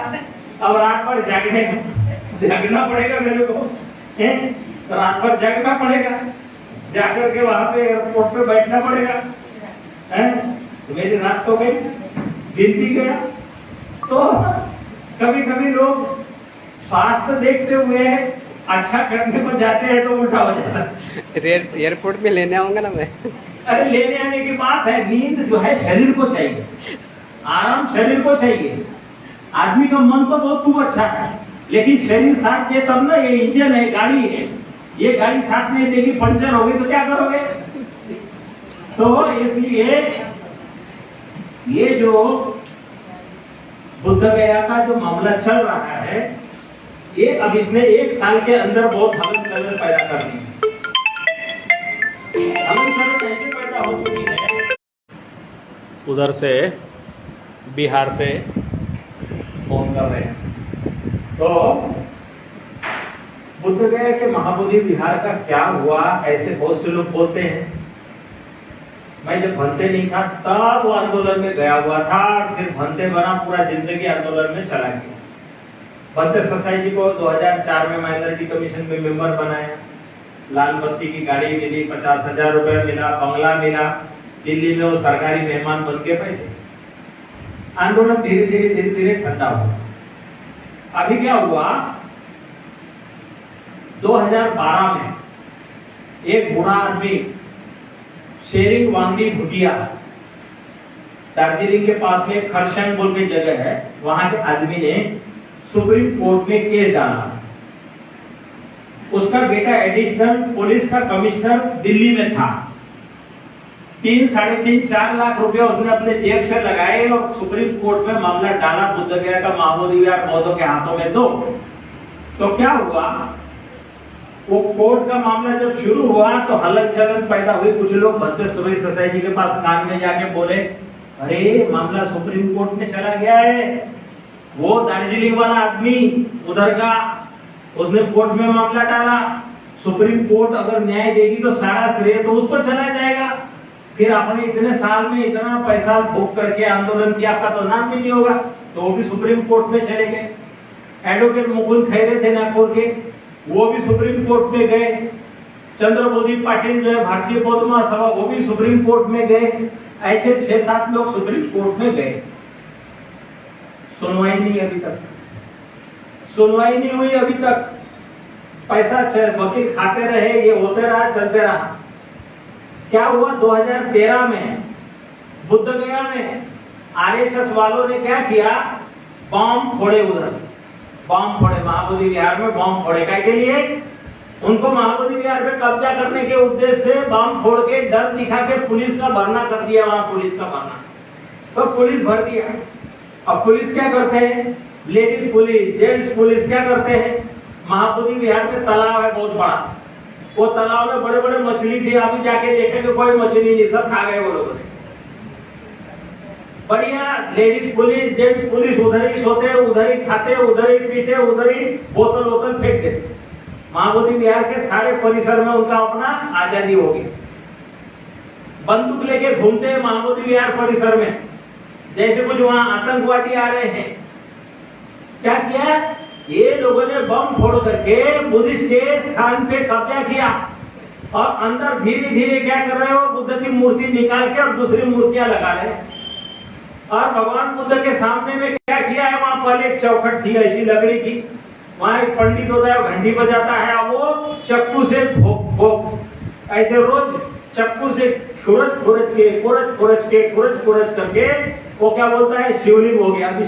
अब रात भर जागना पड़ेगा मेरे को, तो रात भर जागना पड़ेगा, जाकर के वहां पे एयरपोर्ट पे बैठना पड़ेगा, तो मेरी रात तो गई, दिन भी गया। तो कभी कभी लोग स्वास्थ्य देखते हुए अच्छा करने को जाते हैं तो उल्टा हो जाता है। एयरपोर्ट में लेने आऊंगा ना मैं। अरे लेने आने की बात है, नींद जो है शरीर को चाहिए, आराम शरीर को चाहिए। आदमी का मन तो बहुत अच्छा है, लेकिन शरीर साथ दे तब ना, ये इंजन है, गाड़ी है, ये गाड़ी साथ नहीं देगी, पंचर होगी तो क्या करोगे। तो इसलिए ये जो बुद्ध गया का जो मामला चल रहा है, ये अब इसने 1 साल के अंदर बहुत हलन चलन पैदा कर दी। हलन चलन ऐसे पैदा हो चुकी है, उधर से बिहार से फोन कर रहे हैं। तो बुद्ध गया के महाबोधि विहार का क्या हुआ, ऐसे बहुत से लोग बोलते हैं। मैं जब भंते नहीं था तब वो आंदोलन में गया हुआ था, फिर भंते बना, पूरा जिंदगी आंदोलन में चला गया। भंते सोसाइटी को 2004 में माइनॉरिटी कमीशन में मेंबर बनाया, लाल बत्ती की गाड़ी मिली, 50,000 रुपए मिला, बंगला मिला, दिल्ली में वो सरकारी मेहमान बन के बैठे। आंदोलन धीरे धीरे ठंडा हुआ। अभी क्या हुआ, 2012 में एक बुरा आदमी शेरिंग वांगी भुटिया, दार्जिलिंग के पास में खरसंग बोल के जगह है, वहां के आदमी ने सुप्रीम कोर्ट में केस डाला। उसका बेटा एडिशनल पुलिस का कमिश्नर दिल्ली में था। 3, साढ़े 3, 4 लाख रुपया उसने अपने जेब से लगाए और सुप्रीम कोर्ट में मामला डाला, बुद्ध गया का महाबोधि विहार बौद्धों के हाथों में दो। तो क्या हुआ, वो कोर्ट का मामला जब शुरू हुआ तो हलन चलन पैदा हुई। कुछ लोग भंते सिविल सोसाइटी के पास कान में जाके बोले, अरे मामला सुप्रीम कोर्ट में चला गया है, वो दार्जिलिंग वाला आदमी उधर का, उसने कोर्ट में मामला डाला, सुप्रीम कोर्ट अगर न्याय देगी तो सारा श्रेय तो उसको चला जाएगा, फिर आपने इतने साल में इतना पैसा भोग करके आंदोलन किया, आपका तो नाम भी नहीं होगा। तो वो भी सुप्रीम कोर्ट में चले गए। एडवोकेट मुकुंद खैरे थे नागपुर के, वो भी सुप्रीम कोर्ट में गए। चंद्रबोधी पाटिल जो है भारतीय बौद्ध महासभा, वो भी सुप्रीम कोर्ट में गए। ऐसे 6-7 लोग सुप्रीम कोर्ट में गए, सुनवाई नहीं अभी तक, सुनवाई नहीं हुई अभी तक। पैसा वकील खाते रहे, ये होते रहा, चलते रहा। क्या हुआ, 2013 में बुद्ध गया में आरएसएस वालों ने क्या किया, बम फोड़े, उधर बम फोड़े, महाबोधि विहार में बम फोड़े। क्या के लिए, उनको महाबोधि विहार पे कब्जा करने के उद्देश्य से बम फोड़ के डर दिखा के पुलिस का भरना कर दिया। वहां पुलिस का भरना, सब पुलिस भर दिया। अब पुलिस क्या करते हैं, लेडीज पुलिस, जेंट्स पुलिस क्या करते हैं, महाबोधि विहार में तालाब है बहुत बड़ा, वो तालाब में बड़े बड़े मछली थी, अभी जाके देखेंगे कोई मछली नहीं, सब खा गए वो लोगों ने। बढ़िया लेडीज पुलिस, जेंट्स पुलिस उधर ही सोते, उधर ही खाते, उधर ही पीते, उधर ही बोतल वोतल फेंक देते। महाबोधि विहार के सारे परिसर में उनका अपना आजादी हो गई। बंदूक लेके घूमते हैं महाबोधि विहार परिसर में, जैसे कुछ वहां आतंकवादी आ रहे हैं। क्या किया, ये लोगों ने बम फोड़ करके बुद्धिस्ट के स्थान पे कब्जा किया और अंदर धीरे धीरे क्या कर रहे हो, बुद्ध की मूर्ति निकाल के और दूसरी मूर्तियां लगा रहे हैं। और भगवान बुद्ध के सामने में क्या किया है, वहां पहले एक चौखट थी ऐसी लकड़ी की, वहां एक पंडित होता है, घंटी बजाता है, वो चक्कू से ऐसे रोज चक्कू से खुरच खुरच करके वो क्या बोलता है, शिवलिंग हो गया। अभी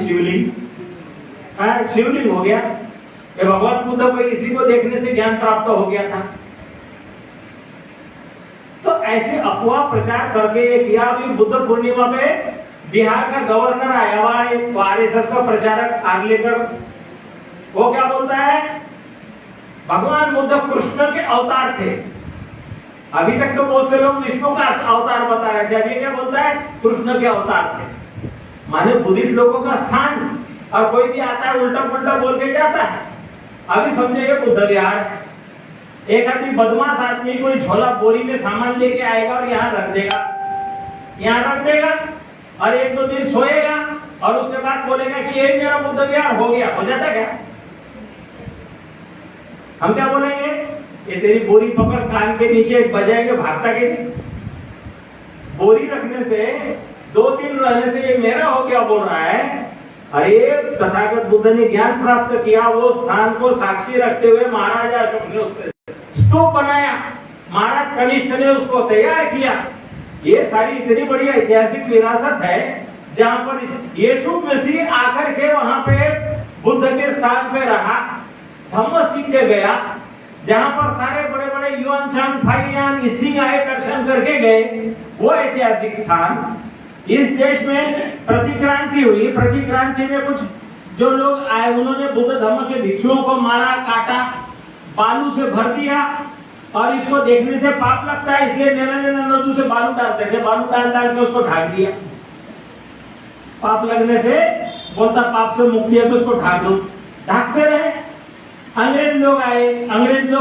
शिवलिंग हो गया। ये भगवान बुद्ध को इसी को देखने से ज्ञान प्राप्त हो गया था। तो ऐसे अफवाह प्रचार करके किया। अभी बुद्ध पूर्णिमा पे बिहार का गवर्नर आया हुआ, एक आरएसएस का प्रचारक आग लेकर, वो क्या बोलता है, भगवान बुद्ध कृष्ण के अवतार थे, अभी तक तो बहुत से लोग विष्णु का अवतार बता रहे थे, अभी क्या बोलता है कृष्ण के अवतार थे। माने बुद्धिस्ट लोगों का स्थान, और कोई भी आता है उल्टा पुल्टा बोल के जाता है। अभी समझे ये बुद्ध विहार है। एक आदमी बदमाश आदमी कोई झोला बोरी में सामान लेके आएगा और यहाँ रख देगा, और एक दो दिन सोएगा और उसके बाद बोलेगा कि ये मेरा बुद्ध विहार हो गया। हो जाता क्या? हम क्या बोलेंगे? ये तेरी बोरी पकड़ कान के नीचे बजाएंगे, भागता के नहीं। बोरी रखने से 2 दिन रहने से ये मेरा हो गया बोल रहा है। अरे तथागत बुद्ध ने ज्ञान प्राप्त किया, वो स्थान को साक्षी रखते हुए महाराज अशोक ने उससे स्तूप बनाया, महाराज कनिष्ठ ने उसको तैयार किया। ये सारी इतनी बड़ी ऐतिहासिक विरासत है जहाँ पर यीशु मसीह आकर के वहां पे बुद्ध के स्थान पे रहा, धम्म सीख के गया, जहाँ पर सारे बड़े बड़े युआन चांग, फाइयान, इसिंग आए दर्शन करके गए। वो ऐतिहासिक स्थान, इस देश में प्रतिक्रांति हुई। प्रतिक्रांति में कुछ जो लोग आए उन्होंने बुद्ध धर्म के भिक्षुओं को मारा, काटा, बालू से भर दिया, और इसको देखने से पाप लगता है इसलिए नैना नदी से बालू डालते थे, बालू डाल के उसको ढाक दिया। पाप लगने से बोलता पाप से मुक्ति है तो उसको ढाक दो, ढाकते रहे। अंग्रेज लोग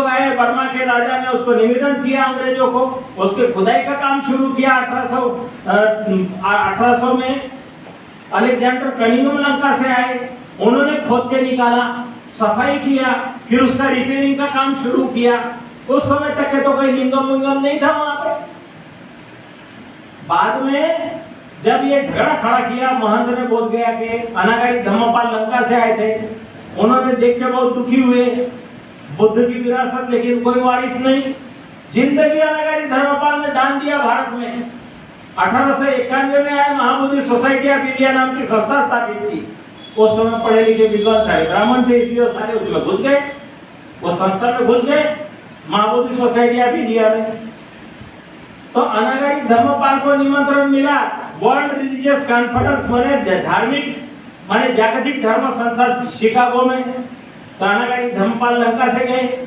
आए, बर्मा के राजा ने उसको निवेदन किया अंग्रेजों को, उसके खुदाई का काम शुरू किया। 1800 में अलेक्जेंडर कनिंघम लंका से आए, उन्होंने खोद के निकाला, सफाई किया, फिर उसका रिपेयरिंग का काम शुरू किया। उस समय तक के तो कोई लिंगम विंगम नहीं था वहां पे। बाद में जब ये झगड़ा खड़ा किया, महंत ने बोल गया कि अनागारी धम्मपाल लंका से आए थे, उन्होंने देख के बहुत दुखी हुए, बुद्ध की विरासत लेकिन कोई वारिस नहीं। जिंदगी अनागारी धर्मपाल ने दान दिया भारत में। 1891 में आए महाबोधि सोसाइटी ऑफ इंडिया नाम की संस्था स्थापित की। उस समय पढ़े लिखे विद्वान सारे ब्राह्मण थे, इसलिए सारे उसमें घुस गए, वो संस्था में घुस गए, महाबोधि सोसाइटी ऑफ इंडिया में। तो अनागारी धर्मपाल को निमंत्रण मिला वर्ल्ड रिलीजियस कॉन्फ्रेंस माने धार्मिक माने जागतिक धर्म संसद शिकागो में। तो अनागारी धर्मपाल लंका से गए,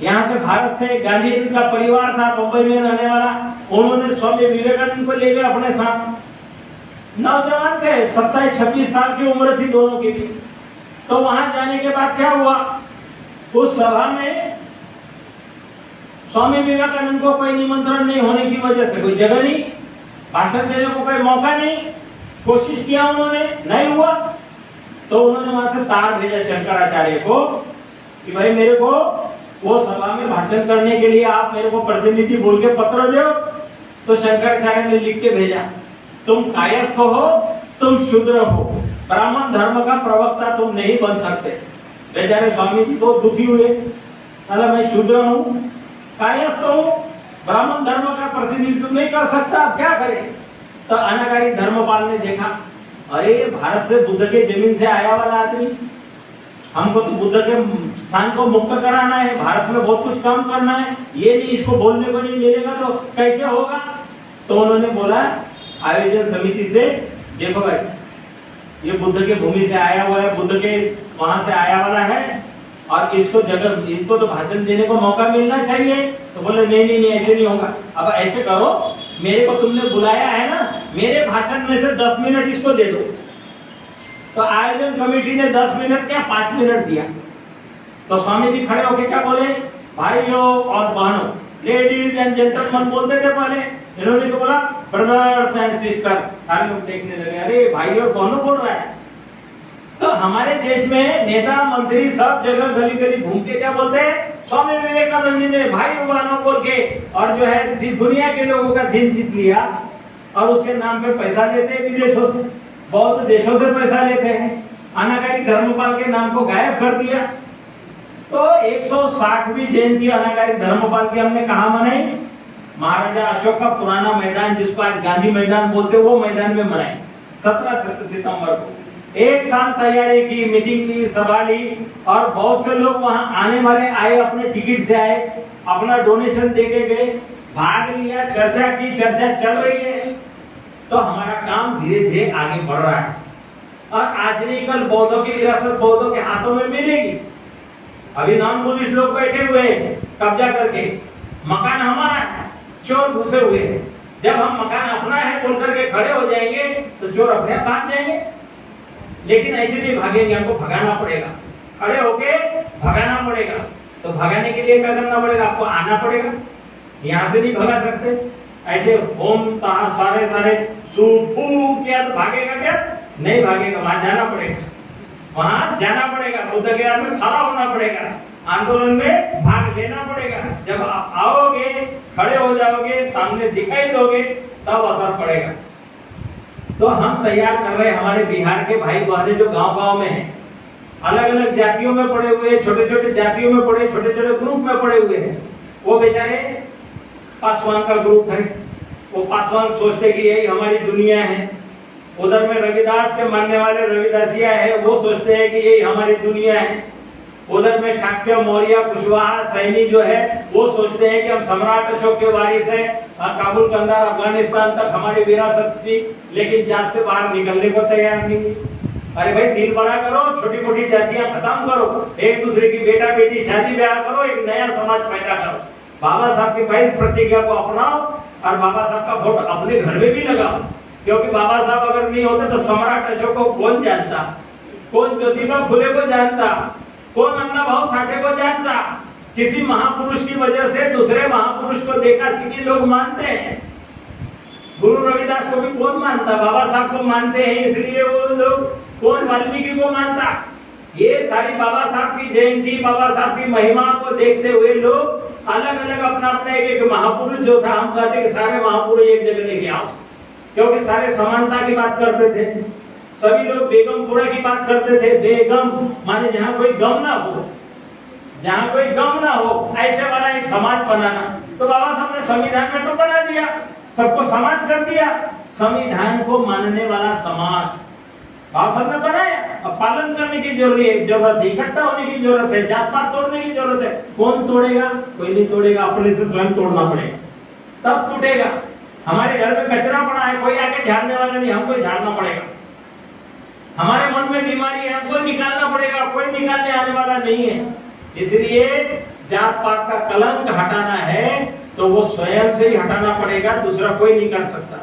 यहाँ से भारत से गांधी जी का परिवार था मुंबई में रहने वाला, उन्होंने स्वामी विवेकानंद को ले गए अपने साथ। नौजवान थे, 27-26 साल की उम्र थी दोनों की भी। तो वहां जाने के बाद क्या हुआ, उस सभा में स्वामी विवेकानंद को कोई निमंत्रण नहीं होने की वजह से कोई जगह नहीं, भाषण देने को कोई मौका नहीं। कोशिश किया उन्होंने, नहीं हुआ, तो उन्होंने वहां से तार भेजा शंकराचार्य को कि भाई मेरे को वो सभा में भाषण करने के लिए आप मेरे को प्रतिनिधि बोल के पत्र दो। तो शंकराचार्य ने लिख के भेजा, तुम कायस्थ हो, तुम शूद्र हो, ब्राह्मण धर्म का प्रवक्ता तुम नहीं बन सकते। बेचारे स्वामी जी बहुत दुखी हुए, अरे मैं शूद्र हूँ, कायस्थ हूँ, ब्राह्मण धर्म का प्रतिनिधित्व नहीं कर सकता, अब क्या करें। तो अनागारी धर्मपाल ने देखा, अरे भारत से बुद्ध के जमीन से आया वाला आदमी, हमको तो बुद्ध के स्थान को मुक्त कराना है, भारत में बहुत कुछ काम करना है, ये नहीं इसको बोलने को नहीं मिलेगा तो कैसे होगा। तो उन्होंने बोला आयोजन समिति से, देखो भाई ये बुद्ध के भूमि से आया हुआ है, बुद्ध के वहां से आया वाला है, और इसको जगह इनको तो भाषण देने को मौका मिलना चाहिए। तो बोले नहीं ऐसे नहीं होगा। अब ऐसे करो, मेरे को तुमने बुलाया है ना, मेरे भाषण में से 10 मिनट इसको दे दो। तो आयोजन कमेटी ने 10 मिनट क्या 5 मिनट दिया। तो स्वामी जी खड़े होके क्या बोले, भाइयों और बहनों, लेडीज एंड जेंटलमैन बोलते थे पहले, इन्होंने तो बोला ब्रदर्स एंड सिस्टर। सारे लोग देखने लगे, अरे भाई और बहनों बोल रहा है। तो हमारे देश में नेता मंत्री सब जगह गली गली घूम के क्या बोलते हैं, स्वामी विवेकानंद जी ने भाई बहनों बोल के, और जो है दुनिया के लोगों का दिल जीत लिया, और उसके नाम पे पैसा लेते हैं विदेशों से, बहुत देशों से पैसा लेते हैं, अनागारी धर्मपाल के नाम को गायब कर दिया। तो 160वीं जयंती अनागारी धर्मपाल की हमने कहा मनाई, महाराजा अशोक का पुराना मैदान जिसको आज गांधी मैदान बोलते, वो मैदान में मनाई 17 सितंबर को। 1 साल तैयारी की, मीटिंग ली, सभा ली, और बहुत से लोग वहां आने वाले आए, अपने टिकट से आए, अपना डोनेशन देके गए, भाग लिया, चर्चा की, चर्चा चल रही है। तो हमारा काम धीरे धीरे आगे बढ़ रहा है, और आज नहीं कल बौद्धों की विरासत बौद्धों के हाथों में मिलेगी। अभी नॉन बुद्धिस्ट लोग बैठे हुए हैं कब्जा करके, मकान हमारा है, चोर घुसे हुए हैं। जब हम मकान अपना है बोल करके खड़े हो जाएंगे तो चोर अपने आप भाग जाएंगे, लेकिन ऐसे नहीं भागेंगे, हमको भगाना पड़ेगा, खड़े होके भगाना पड़ेगा। तो भगाने के लिए क्या करना पड़ेगा? आपको आना पड़ेगा, यहाँ से नहीं भगा सकते। ऐसे होम सारे सारे सूफू किया तो भागेगा क्या? नहीं भागेगा, वहां जाना पड़ेगा, वहां जाना पड़ेगा, बुद्ध गया में खड़ा होना पड़ेगा, आंदोलन में भाग लेना पड़ेगा। जब आप आओगे, खड़े हो जाओगे, सामने दिखाई दोगे, तब असर पड़ेगा। तो हम तैयार कर रहे हैं हमारे बिहार के भाई बहने जो गांव-गांव में हैं, अलग अलग जातियों में पड़े हुए, छोटे छोटे जातियों में पड़े, छोटे छोटे ग्रुप में पड़े हुए हैं। वो बेचारे पासवान का ग्रुप है, वो पासवान सोचते कि यही हमारी दुनिया है। उधर में रविदास के मानने वाले रविदासिया है, वो सोचते हैं कि यही हमारी दुनिया है। उधर में शाक्य, मौर्य, कुशवाहा, सैनी जो है वो सोचते हैं कि हम सम्राट अशोक के वारिस हैं, काबुल, कंधार, अफगानिस्तान तक हमारी विरासत थी, लेकिन जात से बाहर निकलने को तैयार नहीं। अरे भाई दिल बड़ा करो, छोटी मोटी जातियां खत्म करो, एक दूसरे की बेटा बेटी शादी ब्याह करो, एक नया समाज पैदा करो। बाबा साहब की 22 प्रतिज्ञा को अपनाओ और बाबा साहब का वोट अपने घर में भी लगाओ, क्योंकि बाबा साहब अगर नहीं होते तो सम्राट अशोक को कौन जानता, कौन ज्योतिबा फुले को जानता, कौन अन्ना भाऊ साठे को जानता। किसी महापुरुष की वजह से दूसरे महापुरुष को देखा कि लोग मानते हैं। गुरु रविदास को भी कौन मानता? बाबा साहब को मानते हैं, इसलिए वो लोग, कौन वाल्मीकि को मानता? ये सारी बाबा साहब की जयंती, बाबा साहब की महिमा को देखते हुए लोग अलग अलग अपना अपना एक महापुरुष जो था, हम कहते कि सारे महापुरुष एक जगह लेके आओ, क्योंकि सारे समानता की बात करते थे। सभी लोग बेगमपुरा की बात करते थे। बेगम माने जहाँ कोई गम ना हो, जहाँ कोई गम ना हो, ऐसे वाला एक समाज बनाना। तो बाबा साहब ने संविधान में तो बना दिया, सबको समान कर दिया। संविधान को मानने वाला समाज बाबा साहब ने बनाया, अब पालन करने की जरूरत है, इकट्ठा होने की जरूरत है, जात पात तोड़ने की जरूरत है। कौन तोड़ेगा? कोई नहीं तोड़ेगा, अपने से स्वयं तोड़ना पड़ेगा, तब टूटेगा। हमारे घर में कचरा पड़ा है, कोई आके झाड़ने वाला नहीं, हमको झाड़ना पड़ेगा। हमारे मन में बीमारी है, हमको निकालना पड़ेगा, कोई निकालने आने वाला नहीं है। इसलिए जात पात का कलंक हटाना है तो वो स्वयं से ही हटाना पड़ेगा, दूसरा कोई नहीं कर सकता।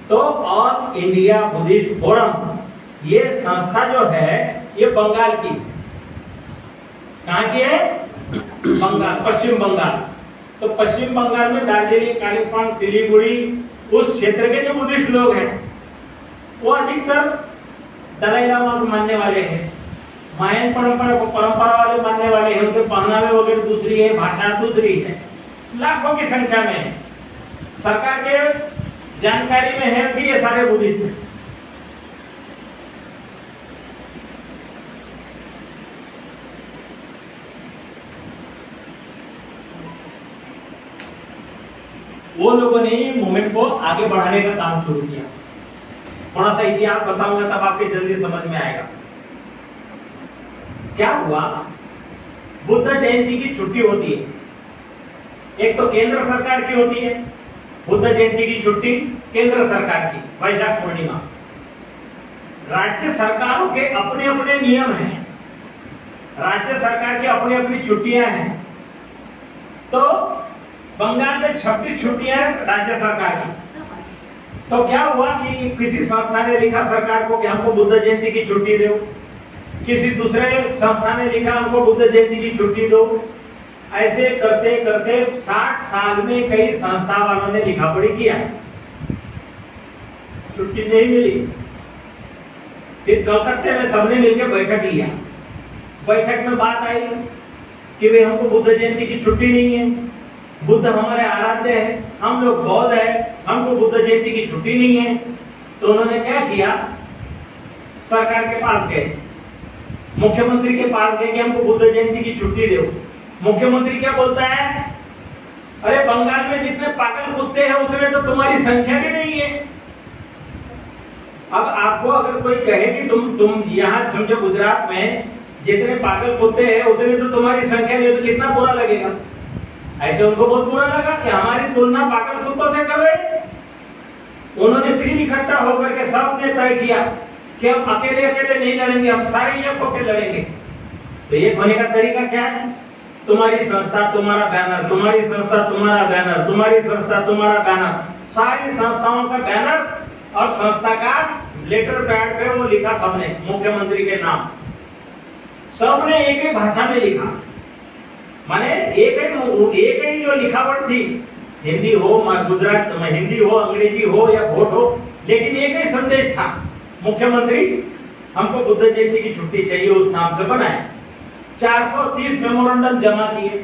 तो ऑल इंडिया बुद्धिस्ट फोरम ये संस्था जो है ये बंगाल की, कहाँ की है? बंगाल, पश्चिम बंगाल। तो पश्चिम बंगाल में दार्जिलिंग, कालीफॉर्म, सिलीगुड़ी उस क्षेत्र के जो बुद्धिस्ट लोग हैं वो अधिकतर दलाई लामा को मानने वाले हैं, मायन परंपरा वाले मानने वाले हैं। उनके पहनावे वगैरह दूसरी है, भाषा दूसरी है, लाखों की संख्या में है। सरकार के जानकारी में है कि ये सारे बुद्धिस्ट हैं। वो लोगों ने मूवमेंट को आगे बढ़ाने का काम शुरू किया। थोड़ा सा इतिहास बताऊंगा तब आपके जल्दी समझ में आएगा। क्या हुआ? बुद्ध जयंती की छुट्टी होती है, एक तो केंद्र सरकार की होती है बुद्ध जयंती की छुट्टी, केंद्र सरकार की वैशाख पूर्णिमा। राज्य सरकारों के अपने अपने नियम हैं, राज्य सरकार की अपनी अपनी छुट्टियां हैं। तो बंगाल में 26 छुट्टियां राज्य सरकार की। तो क्या हुआ कि किसी संस्था ने लिखा सरकार को कि हमको बुद्ध जयंती की छुट्टी दो, किसी दूसरे संस्था ने लिखा हमको बुद्ध जयंती की छुट्टी दो। ऐसे करते करते 60 साल में कई संस्था वालों ने लिखा पढ़ी किया, छुट्टी नहीं मिली। फिर कलकत्ते में सबने मिलकर बैठक लिया। बैठक में बात आई कि भाई हमको बुद्ध जयंती की छुट्टी नहीं है, बुद्ध हमारे आराध्य है, हम लोग बौद्ध है, हमको बुद्ध जयंती की छुट्टी नहीं है। तो उन्होंने क्या किया? सरकार के पास गए, मुख्यमंत्री के पास गए कि हमको बुद्ध जयंती की छुट्टी दो। मुख्यमंत्री क्या बोलता है? अरे बंगाल में जितने पागल कुत्ते हैं उतने तो तुम्हारी संख्या भी नहीं है। अब आपको अगर कोई कहे कि तुम यहाँ समझो गुजरात में जितने पागल कुत्ते हैं उतने तो तुम्हारी संख्या नहीं है, तो कितना बुरा लगेगा। ऐसे उनको बहुत बुरा लगा कि हमारी तुलना पागल कुत्तों से कर रहे। उन्होंने फिर इकट्ठा होकर के सबने तय किया कि हम अकेले अकेले नहीं लड़ेंगे, हम सारे एक होकर लड़ेंगे। तो एक होने का तरीका क्या है? तुम्हारी संस्था तुम्हारा बैनर, तुम्हारी संस्था तुम्हारा बैनर, तुम्हारी संस्था तुम्हारा बैनर, सारी संस्थाओं का बैनर और संस्था का लेटर पैड पे वो लिखा सबने, मुख्यमंत्री के नाम सबने एक ही भाषा में लिखा। माने एक ही जो लिखावट थी, हिंदी हो, गुजरात हिंदी हो, अंग्रेजी हो या वोट हो, लेकिन एक ही संदेश था, मुख्यमंत्री हमको बुद्ध जयंती की छुट्टी चाहिए, उस नाम से बनाए। 430 मेमोरेंडम जमा किए,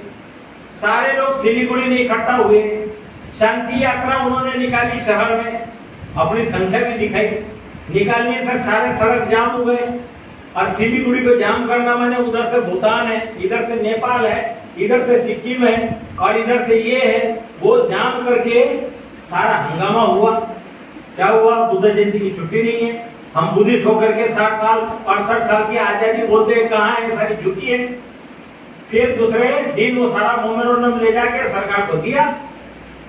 सारे लोग सिलीगुड़ी में इकट्ठा हुए, शांति यात्रा उन्होंने निकाली शहर में, अपनी संख्या भी दिखाई, निकालने से सारे सड़क जाम हो गए। और सिलीगुड़ी को जाम करना माने उधर से भूटान है, इधर से नेपाल है, इधर से सिक्किम है और इधर से ये है, वो जाम करके सारा हंगामा हुआ। क्या हुआ? बुद्ध जयंती की छुट्टी नहीं है, हम बुद्धिस्ट होकर के 60 साल 68 साल की आजादी बोलते हैं, कहाँ है? सारी झुकी है। फिर दूसरे दिन वो सारा मेमोरेंडम ले जाके सरकार को दिया,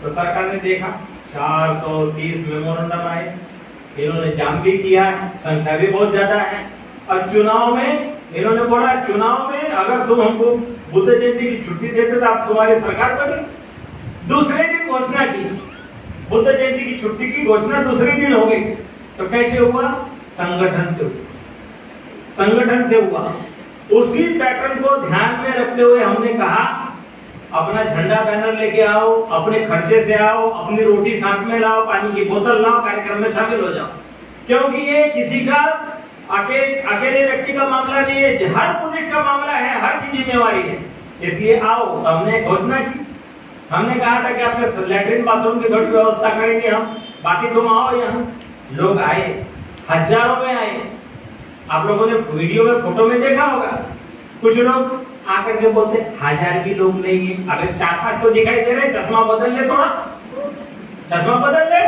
तो सरकार ने देखा 430 मेमोरेंडम आए, इन्होंने जाम भी किया है, संख्या भी बहुत ज्यादा है। और चुनाव में इन्होंने बोला, चुनाव में अगर तुम हमको बुद्ध जयंती की छुट्टी देते तो आप तुम्हारी सरकार बनी। दूसरे दिन घोषणा की, बुद्ध जयंती की छुट्टी की घोषणा दूसरे दिन हो गई। तो कैसे हुआ? संगठन से हुआ, संगठन से हुआ। उसी पैटर्न को ध्यान में रखते हुए हमने कहा, अपना झंडा बैनर लेके आओ, अपने खर्चे से आओ, अपनी रोटी साथ में लाओ, पानी की बोतल लाओ, कार्यक्रम में शामिल हो जाओ। क्योंकि ये किसी का अकेले व्यक्ति का मामला नहीं है, हर पुलिस का मामला है, हर की जिम्मेवारी है। इसलिए आओ। तो हमने घोषणा की, हमने कहा था कि आपके लैट्रिन बाथरूम की थोड़ी व्यवस्था करेंगे हम, बाकी तुम आओ यहाँ। लोग आए, हजारों में आए। आप लोगों ने वीडियो में, फोटो में देखा होगा। कुछ लोग आकर के बोलते 1000 भी लोग नहीं है, अगर 4-5 तो दिखाई दे रहे, चश्मा बदल ले, थोड़ा चश्मा बदल ले।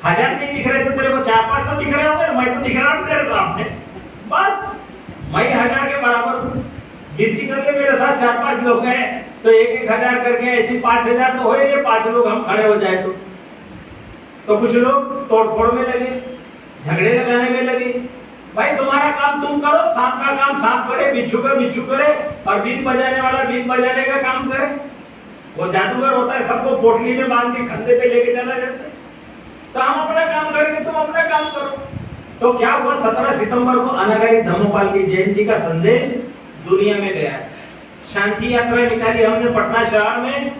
1000 नहीं दिख रहे तो तेरे को 4-5 तो दिख रहे होंगे, मैं तो दिख रहा हूं तेरे सामने, बस मैं 1000 के बराबर हूं। गिनती करके मेरे साथ 4-5 लोग हैं, तो 1-1 हजार करके ऐसी 5000 तो होएंगे, 5 लोग हम खड़े हो जाए तो कुछ लोग तोड़फोड़ में लगे, झगड़े लगाने में लगे। भाई तुम्हारा काम तुम करो, सांप का काम सांप करे, बिच्छू का बिच्छू करे, और बीन बजाने वाला बीन बजाने का काम करे। वो जादूगर होता है, सबको पोटली में बांध के कंधे पे लेके चला जाता है। तो हम अपना काम करेंगे, तुम अपना काम करो। तो क्या हुआ? 17 सितंबर को अनागारी धम्मपाल की जयंती का संदेश दुनिया में गया है। शांति यात्रा निकाली हमने पटना शहर में,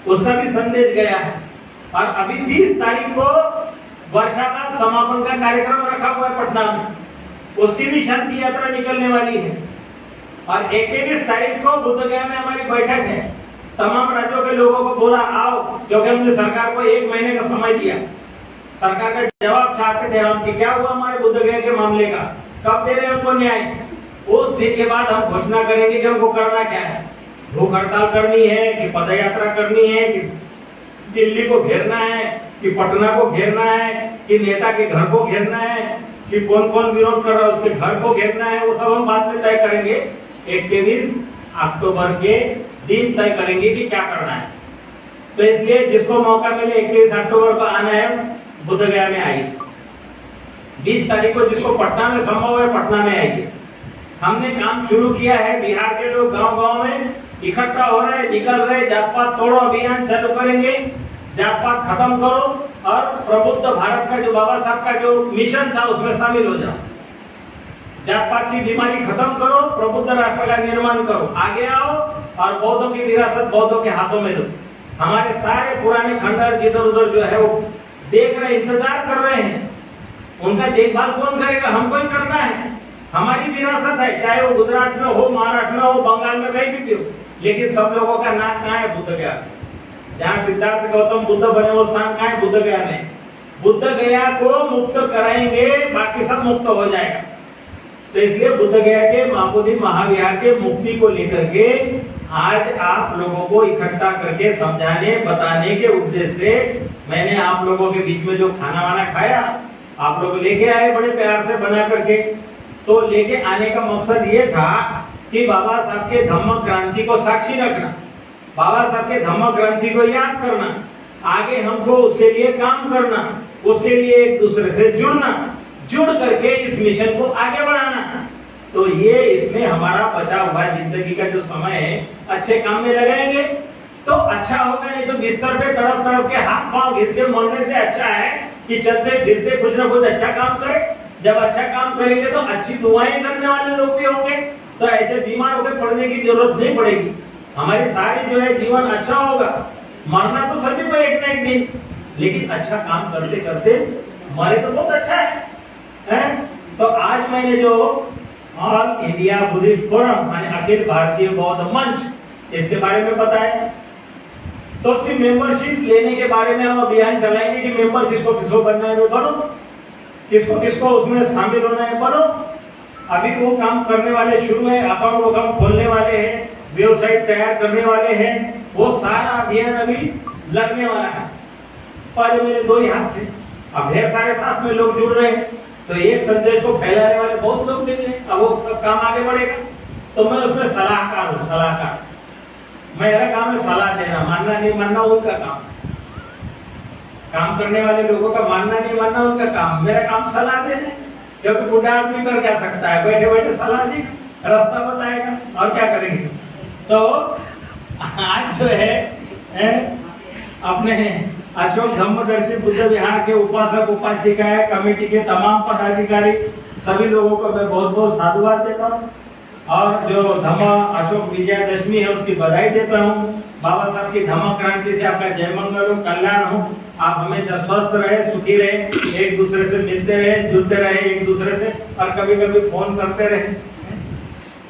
उसका भी संदेश गया है। और अभी 30 तारीख को वर्षा का समापन का कार्यक्रम रखा हुआ है पटना में, उसकी भी शांति यात्रा निकलने वाली है। और 21 तारीख को बुद्ध गया में हमारी बैठक है। तमाम राज्यों के लोगों को बोला आओ, क्योंकि हमने सरकार को 1 महीने का समय दिया। सरकार का जवाब चाहते थे हम कि क्या हुआ हमारे बुद्ध गया के मामले का, कब दे रहे हमको न्याय। उस दिन के बाद हम घोषणा करेंगे कि हमको करना क्या है, भूख हड़ताल करनी है कि पदयात्रा करनी है, कि दिल्ली को घेरना है, कि पटना को घेरना है, कि नेता के घर को घेरना है, कि कौन कौन विरोध कर रहा है उसके घर को घेरना है, वो सब हम बाद में तय करेंगे। 21 अक्टूबर के दिन तय करेंगे कि क्या करना है। तो इसलिए जिसको मौका मिले 21 अक्टूबर को आना है, बुद्ध गया में आइए। 20 तारीख को जिसको पटना में संभव है पटना में आइए। हमने काम शुरू किया है, बिहार के लोग गांव-गांव में इकट्ठा हो रहे, निकल रहे, जात पात तोड़ो अभियान चालू करेंगे, जात पात खत्म करो और प्रबुद्ध भारत का जो बाबा साहब का जो मिशन था उसमें शामिल हो जाओ। जात पात की बीमारी खत्म करो, प्रबुद्ध राष्ट्र का निर्माण करो, आगे आओ और बौद्धों की विरासत बौद्धों के हाथों में लो। हमारे सारे पुराने खंडहर जिधर उधर जो है वो देख रहे, इंतजार कर रहे हैं, उनका देखभाल कौन करेगा? हमको ही करना है। हमारी विरासत है, चाहे वो गुजरात में हो, महाराष्ट्र में हो, बंगाल में कहीं भी हो, लेकिन सब लोगों का नाक कहाँ है? बुद्ध गया। जहाँ सिद्धार्थ गौतम बुद्ध बने वो स्थान कहाँ है? बुद्ध गया में। बुद्ध गया को मुक्त कराएंगे, बाकी सब मुक्त हो जाएगा। तो इसलिए बुद्ध गया के महाबोधि महाविहार के मुक्ति को लेकर के आज आप लोगों को इकट्ठा करके समझाने बताने के उद्देश्य से मैंने आप लोगों के बीच में जो खाना वाना खाया, आप लोग लेके आए बड़े प्यार से बना करके। तो लेके आने का मकसद ये था कि बाबा साहब के धम्म क्रांति को साक्षी रखना, बाबा साहब के धम्म क्रांति को याद करना, आगे हमको उसके लिए काम करना, उसके लिए एक दूसरे से जुड़ना, जुड़ करके इस मिशन को आगे बढ़ाना। तो ये इसमें में हमारा बचा हुआ जिंदगी का जो समय है अच्छे काम में लगाएंगे तो अच्छा होगा, नहीं तो बिस्तर पे तड़प तड़प के हाथ पांव घिस के मरने से अच्छा है कि चलते फिरते कुछ ना कुछ अच्छा काम करें। जब अच्छा काम करेंगे तो अच्छी दुआएं करने वाले लोग भी होंगे, तो ऐसे बीमार होकर पड़ने की जरूरत नहीं पड़ेगी। हमारी सारी जो है जीवन अच्छा होगा। मरना तो सभी को एक ना एक दिन, लेकिन अच्छा काम करते करते मरे तो बहुत अच्छा है? तो आज मैंने जो ऑल इंडिया बुद्धिस्ट फोरम यानी अखिल भारतीय बौद्ध मंच इसके बारे में बताया, तो उसकी मेंबरशिप लेने के बारे में हम अभियान चलाएंगे कि मेंबर किसको किसको बनना है वो बनो, किसको किसको उसमें शामिल होना है बनो। अभी वो काम करने वाले शुरू है, अकाउंट खोलने वाले हैं, वेबसाइट तैयार करने वाले हैं, वो सारा अभियान अभी लगने वाला है। पहले मेरे 2 ही हाथ थे, अब ढेर सारे साथ में लोग जुड़ रहे हैं, तो एक संदेश को फैलाने वाले बहुत लोग मिल रहे, अब वो सब काम आगे बढ़ेगा। तो मैं उसमें सलाहकार हूँ, सलाहकार। मेरा काम है सलाह देना, मानना नहीं मानना उनका काम करने वाले लोगों का मानना नहीं मानना उनका काम, मेरा काम सलाह देना। क्योंकि बुढ़ा आदमी कर क्या सकता है, बैठे बैठे सलाह देगा, रास्ता बताएगा और क्या करेंगे। तो आज जो है अपने अशोक धम्मदर्शी बुद्ध विहार के उपासक उपासिकाएं, कमेटी के तमाम पदाधिकारी, सभी लोगों को मैं बहुत बहुत साधुवाद देता हूँ और जो धम्म अशोक विजयादशमी है उसकी बधाई देता हूँ। बाबा साहब की धम्म क्रांति से आपका जय मंगल हो, कल्याण हो, आप हमेशा स्वस्थ रहे, सुखी रहे, एक दूसरे से मिलते रहे, जुड़ते रहे एक दूसरे से, और कभी कभी फोन करते रहे,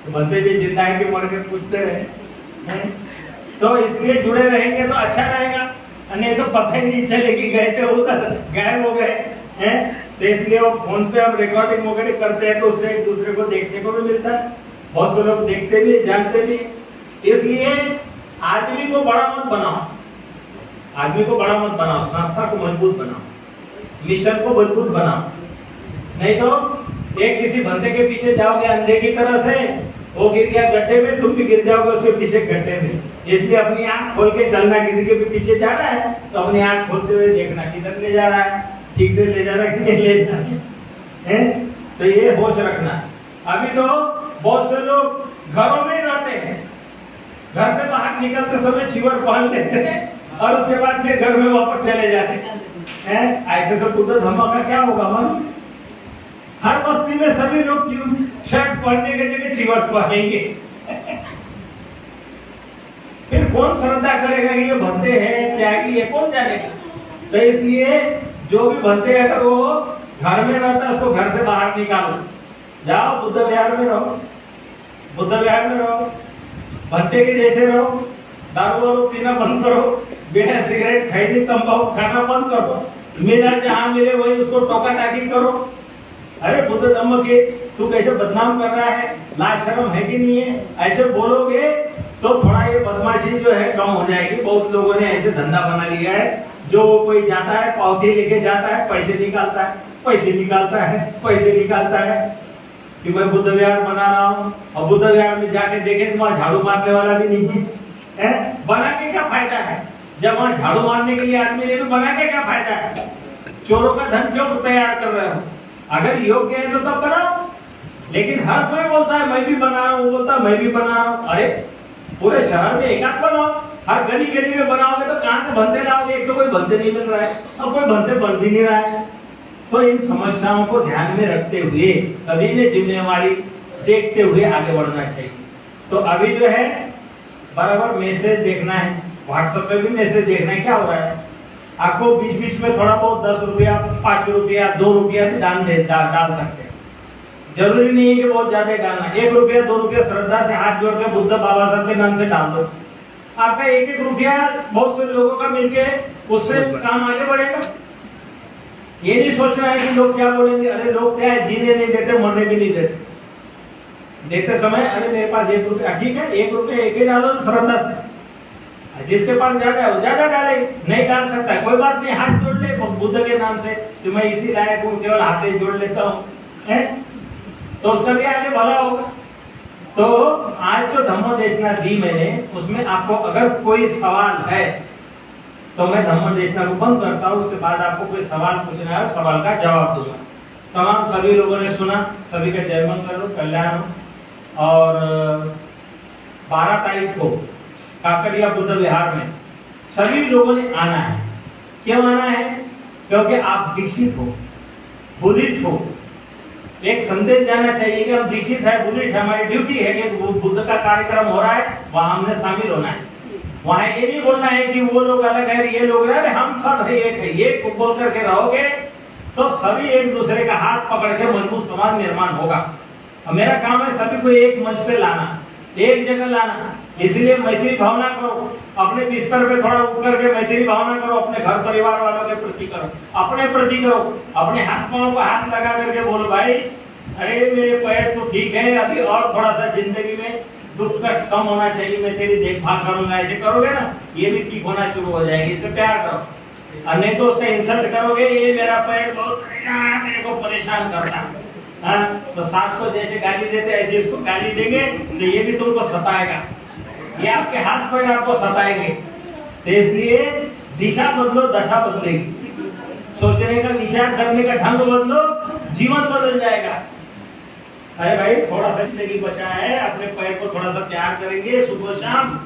तो बनते जी जिंदा है कि मर के पूछते रहे। तो इसलिए जुड़े रहेंगे तो अच्छा रहेगा, नहीं तो पता ही नहीं चलेगी गए थे उधर गायब हो गए हैं। तो इसलिए वो फोन पे हम रिकॉर्डिंग वगैरह करते हैं तो उससे एक दूसरे को देखने को भी मिलता है, बहुत से लोग देखते भी जानते भी। इसलिए आदमी को बड़ा मत बनाओ, आदमी को बड़ा मत बनाओ, संस्था को मजबूत बनाओ, मिशन को मजबूत बनाओ। नहीं तो एक किसी बंदे के पीछे जाओगे अंधे की तरह से, वो गिर गया गड्ढे में, तुम भी गिर जाओगे उसके पीछे गड्ढे में। इसलिए अपनी आंख खोल के चलना, किसी के भी पीछे जा रहा है तो अपनी आंख खोलते हुए देखना किधर ले जा रहा है, ठीक से ले जा रहा है कि नहीं ले जा रहा है। तो ये होश रखना। अभी तो बहुत से लोग घरों में रहते हैं, घर से बाहर निकलते समय चिवर पहन लेते हैं और उसके बाद फिर घर में वापस चले जाते हैं। ऐसे सब बुद्ध धम्म का क्या होगा मालूम? हर बस्ती में सभी लोग शर्ट पहनने के जगह चिवर पहनेंगे। फिर कौन श्रद्धा करेगा कि ये बनते हैं त्यागी है, कौन जानेगा। तो इसलिए जो भी बनते हैं अगर वो घर में रहता है उसको घर से बाहर निकालो, जाओ बुद्ध विहार में रहो, बुद्ध विहार में रहो, भत्ते के जैसे रहो, दारू वारू पीना बंद करो, बीड़ा सिगरेट खैनी तंबाकू खाना बंद करो, मेरा जहां मिले वही उसको टोका टाकी करो। अरे बुद्ध धम्म के तू कैसे बदनाम कर रहा है, लाज शर्म है कि नहीं है, ऐसे बोलोगे तो थोड़ा ये बदमाशी जो है कम हो जाएगी। बहुत लोगों ने ऐसे धंधा बना लिया है, जो कोई जाता है पावती लेके जाता है, पैसे निकालता है, पैसे निकालता है, पैसे निकालता है कि मैं बुद्ध विहार बना रहा हूँ, और बुद्ध विहार में जाके देखे तो वहां झाड़ू मारने वाला भी नहीं है। बना के क्या फायदा है, जब वहां झाड़ू मारने के लिए आदमी नहीं तो बना के क्या फायदा है। चोरों का धन क्यों तैयार कर रहे हो? अगर योग्य है तो तब बनाओ। लेकिन हर कोई बोलता है मैं भी बना रहा हूँ, वो बोलता है मैं भी बना रहा हूँ। अरे पूरे शहर में एक आध बनाओ, हर गली गली में बनाओगे तो कहां से बंदे लाओगे? एक तो कोई बंदे नहीं मिल रहा है और कोई बंदे बन भी नहीं रहा है। तो इन समस्याओं को ध्यान में रखते हुए सभी ने जिम्मेवारी देखते हुए आगे बढ़ना चाहिए। तो अभी जो है बराबर मैसेज देखना है, व्हाट्सएप पे भी मैसेज देखना है क्या हो रहा है। आपको बीच बीच में थोड़ा बहुत 10 रुपया 5 रुपया 2 रुपया भी दान डाल सकते हैं, जरूरी नहीं है कि बहुत ज्यादा डालना। 1 रुपया 2 रुपया श्रद्धा से हाथ जोड़ के बुद्ध बाबा साहब के नाम से डाल दो, आपका 1-1 रुपया बहुत से लोगों का मिलके उससे काम आगे बढ़ेगा। ये नहीं सोचना है कि लोग क्या बोलेंगे। अरे लोग क्या है, जीने नहीं देते, मरने भी नहीं देते समय अरे मेरे पास 1 रुपया, ठीक है 1 रुपया एक ही डालो श्रद्धा से। जिसके पास ज्यादा है वो ज्यादा डाले, नहीं डाल सकता है कोई बात नहीं, हाथ जोड़ ले बुद्ध के नाम से कि मैं इसी लायक हूँ, केवल हाथ जोड़ लेता हूँ, तो उसका भी आगे भला होगा। तो आज जो धम्म देशना दी मैंने, उसमें आपको अगर कोई सवाल है तो मैं धम्म देशना को बंद करता हूँ, उसके बाद आपको कोई सवाल पूछना है, सवाल का जवाब दूंगा। तमाम सभी लोगों ने सुना, सभी का जय मंगल हो, कल्याण हो। और 12 तारीख को काकड़िया बुद्ध विहार में सभी लोगों ने आना है। क्यों आना है? क्योंकि आप दीक्षित हो, बुद्धिस्ट हो। एक संदेश जाना चाहिए कि हम दीक्षित है, बुद्धिस्ट है, हमारी ड्यूटी है कि बुद्ध का कार्यक्रम हो रहा है, वहां हमने शामिल होना है। वहां ये नहीं बोलना है कि वो लोग अलग है, ये लोग है, हम सब है, एक है। ये बोल करके रहोगे तो सभी एक दूसरे का हाथ पकड़ के मजबूत समाज निर्माण होगा। और मेरा काम है सभी को एक मंच पे लाना, एक जगह लाना। इसलिए मैत्री भावना करो, अपने बिस्तर पे थोड़ा उठ करके मैत्री भावना करो, अपने घर परिवार वालों के प्रति करो, अपने प्रति करो, अपने हाथ पांव को हाथ लगा करके बोलो, भाई अरे मेरे पैर तो ठीक है, अभी और थोड़ा सा जिंदगी में दुख कष्ट कम होना चाहिए, मैं तेरी देखभाल करूंगा। ऐसे करोगे ना, ये भी ठीक होना शुरू हो जाएगी। इससे प्यार करो, और नहीं तो उसका इंसल्ट करोगे, ये मेरा पैर बहुत मेरे को परेशान करता है। तो सास को जैसे गाली देते ऐसे इसको गाली देंगे तो ये भी तुमको सताएगा, ये आपके हाथ पैर आपको सताएंगे। तो इसलिए दिशा बदलो, दशा बदलेगी। सोचने का, विचार करने का ढंग बदलो, जीवन बदल जाएगा। अरे भाई थोड़ा सा जिंदगी बचा है, अपने पैर को थोड़ा सा प्यार करेंगे सुबह शाम,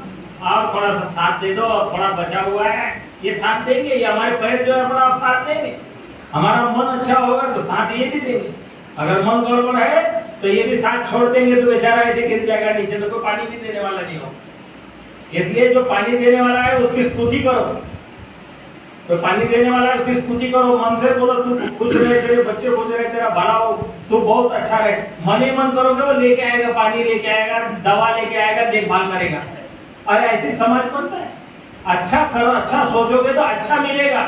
और थोड़ा सा साथ दे दो, और थोड़ा बचा हुआ है ये साथ देंगे, ये हमारे पैर जो है अपना साथ देंगे। हमारा मन अच्छा होगा तो साथ ये भी देंगे। अगर मन गड़बड़ है तो ये भी साथ छोड़ देंगे, तो बेचारा ऐसे गिर जाएगा नीचे, तो कोई पानी भी देने वाला नहीं हो। इसलिए जो पानी देने वाला है उसकी स्तुति करो, तो पानी देने वाला है उसकी स्तुति करो, मन से बोलो तू खुश रहे, तेरे बच्चे खुश रहे, तेरा भला हो, तू बहुत अच्छा रहे। मन ही मन करोगे वो लेके आएगा, पानी लेके आएगा, दवा लेके आएगा, देखभाल करेगा। अरे ऐसी समाज बनता है। अच्छा करो, अच्छा सोचोगे तो अच्छा मिलेगा,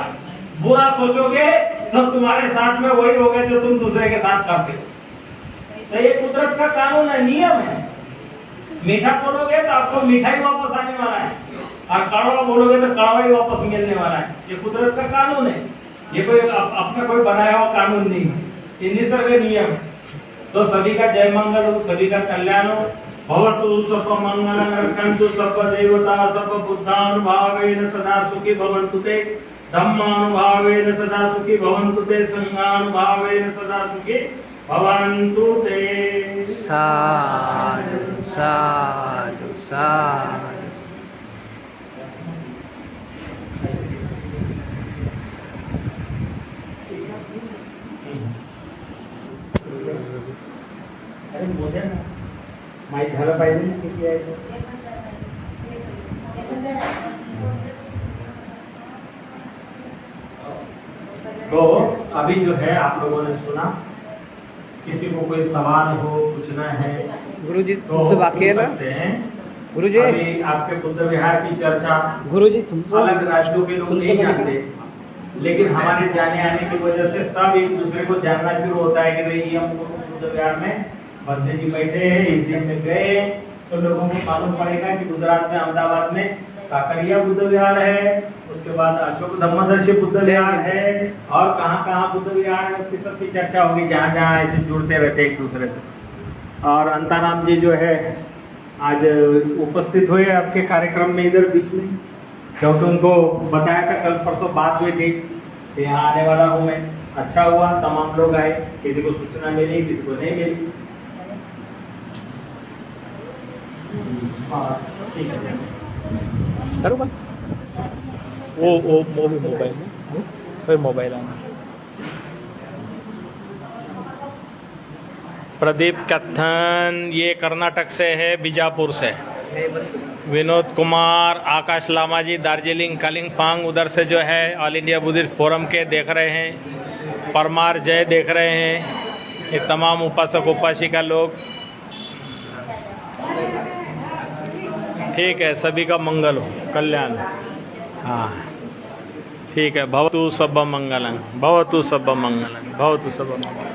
बुरा सोचोगे तो तुम्हारे साथ में वही होगा जो तुम दूसरे के साथ करते हो। तो ये कुदरत का कानून है, नियम है। मीठा बोलोगे तो आपको मीठा ही वापस आने वाला है, और कड़वा बोलोगे तो कड़वा ही वापस मिलने वाला है। ये कुदरत का कानून है, ये कोई अपना कोई बनाया हुआ कानून नहीं है, ये निसर्ग नियम है। तो सभी का जय मंगल हो, सभी का कल्याण हो। भवतु सर्व मंगलं रक्षन्तु सर्व देवता सर्व बुद्धानुभावेन सदा सुखी भवन्तु ते, धम्मानुभावेन सदा सुखी भवन्तु ते, संघानुभावेन सदा सुखी भवन्तु ते। साधु साधु साधु। अरे बोले ना माहीत झालं पाहिजे ना किती आहे ते. तो अभी जो है आप लोगों ने सुना, किसी को कोई सवाल हो, पूछना है गुरुजी तो बाकी है ना गुरुजी? अभी आपके बुद्ध विहार की चर्चा गुरुजी तुमको अलग राज्यों के लोग नहीं जानते, लेकिन हमारे जाने आने की वजह से सब एक दूसरे को जानना शुरू होता है कि भाई ये हम बुद्ध विहार में बंदे जी बैठे हैं, इस दिन में गए, तो लोगों को मालूम पड़ेगा कि गुजरात में अहमदाबाद में काकड़िया बुद्ध विहार है, उसके बाद अशोक धम्मदर्शी बुद्ध विहार है, और कहाँ कहाँ बुद्ध विहार है उसकी सबकी चर्चा होगी, जहाँ जहाँ ऐसे जुड़ते रहते एक दूसरे से। और अंताराम जी जो है आज उपस्थित हुए आपके कार्यक्रम में इधर बीच में, क्योंकि उनको बताया था कल परसों बात हुई थी कि यहाँ आने वाला हूँ मैं। अच्छा हुआ तमाम लोग आए, किसी को सूचना मिली, किसी को नहीं मिली। ठीक है बरोबर वो मोबाइल फिर मोबाइल आना। प्रदीप कत्थन ये कर्नाटक से है, बीजापुर से। विनोद कुमार, आकाश लामा जी दार्जिलिंग कालिंगपांग उधर से जो है ऑल इंडिया बुद्धिस्ट फोरम के देख रहे हैं। परमार जय देख रहे हैं। ये तमाम उपासक उपासिका लोग, ठीक है, सभी का मंगल हो, कल्याण। हाँ ठीक है। भवतु सब मंगलं, भवतु सब मंगलं, भवतु सब मंगलं।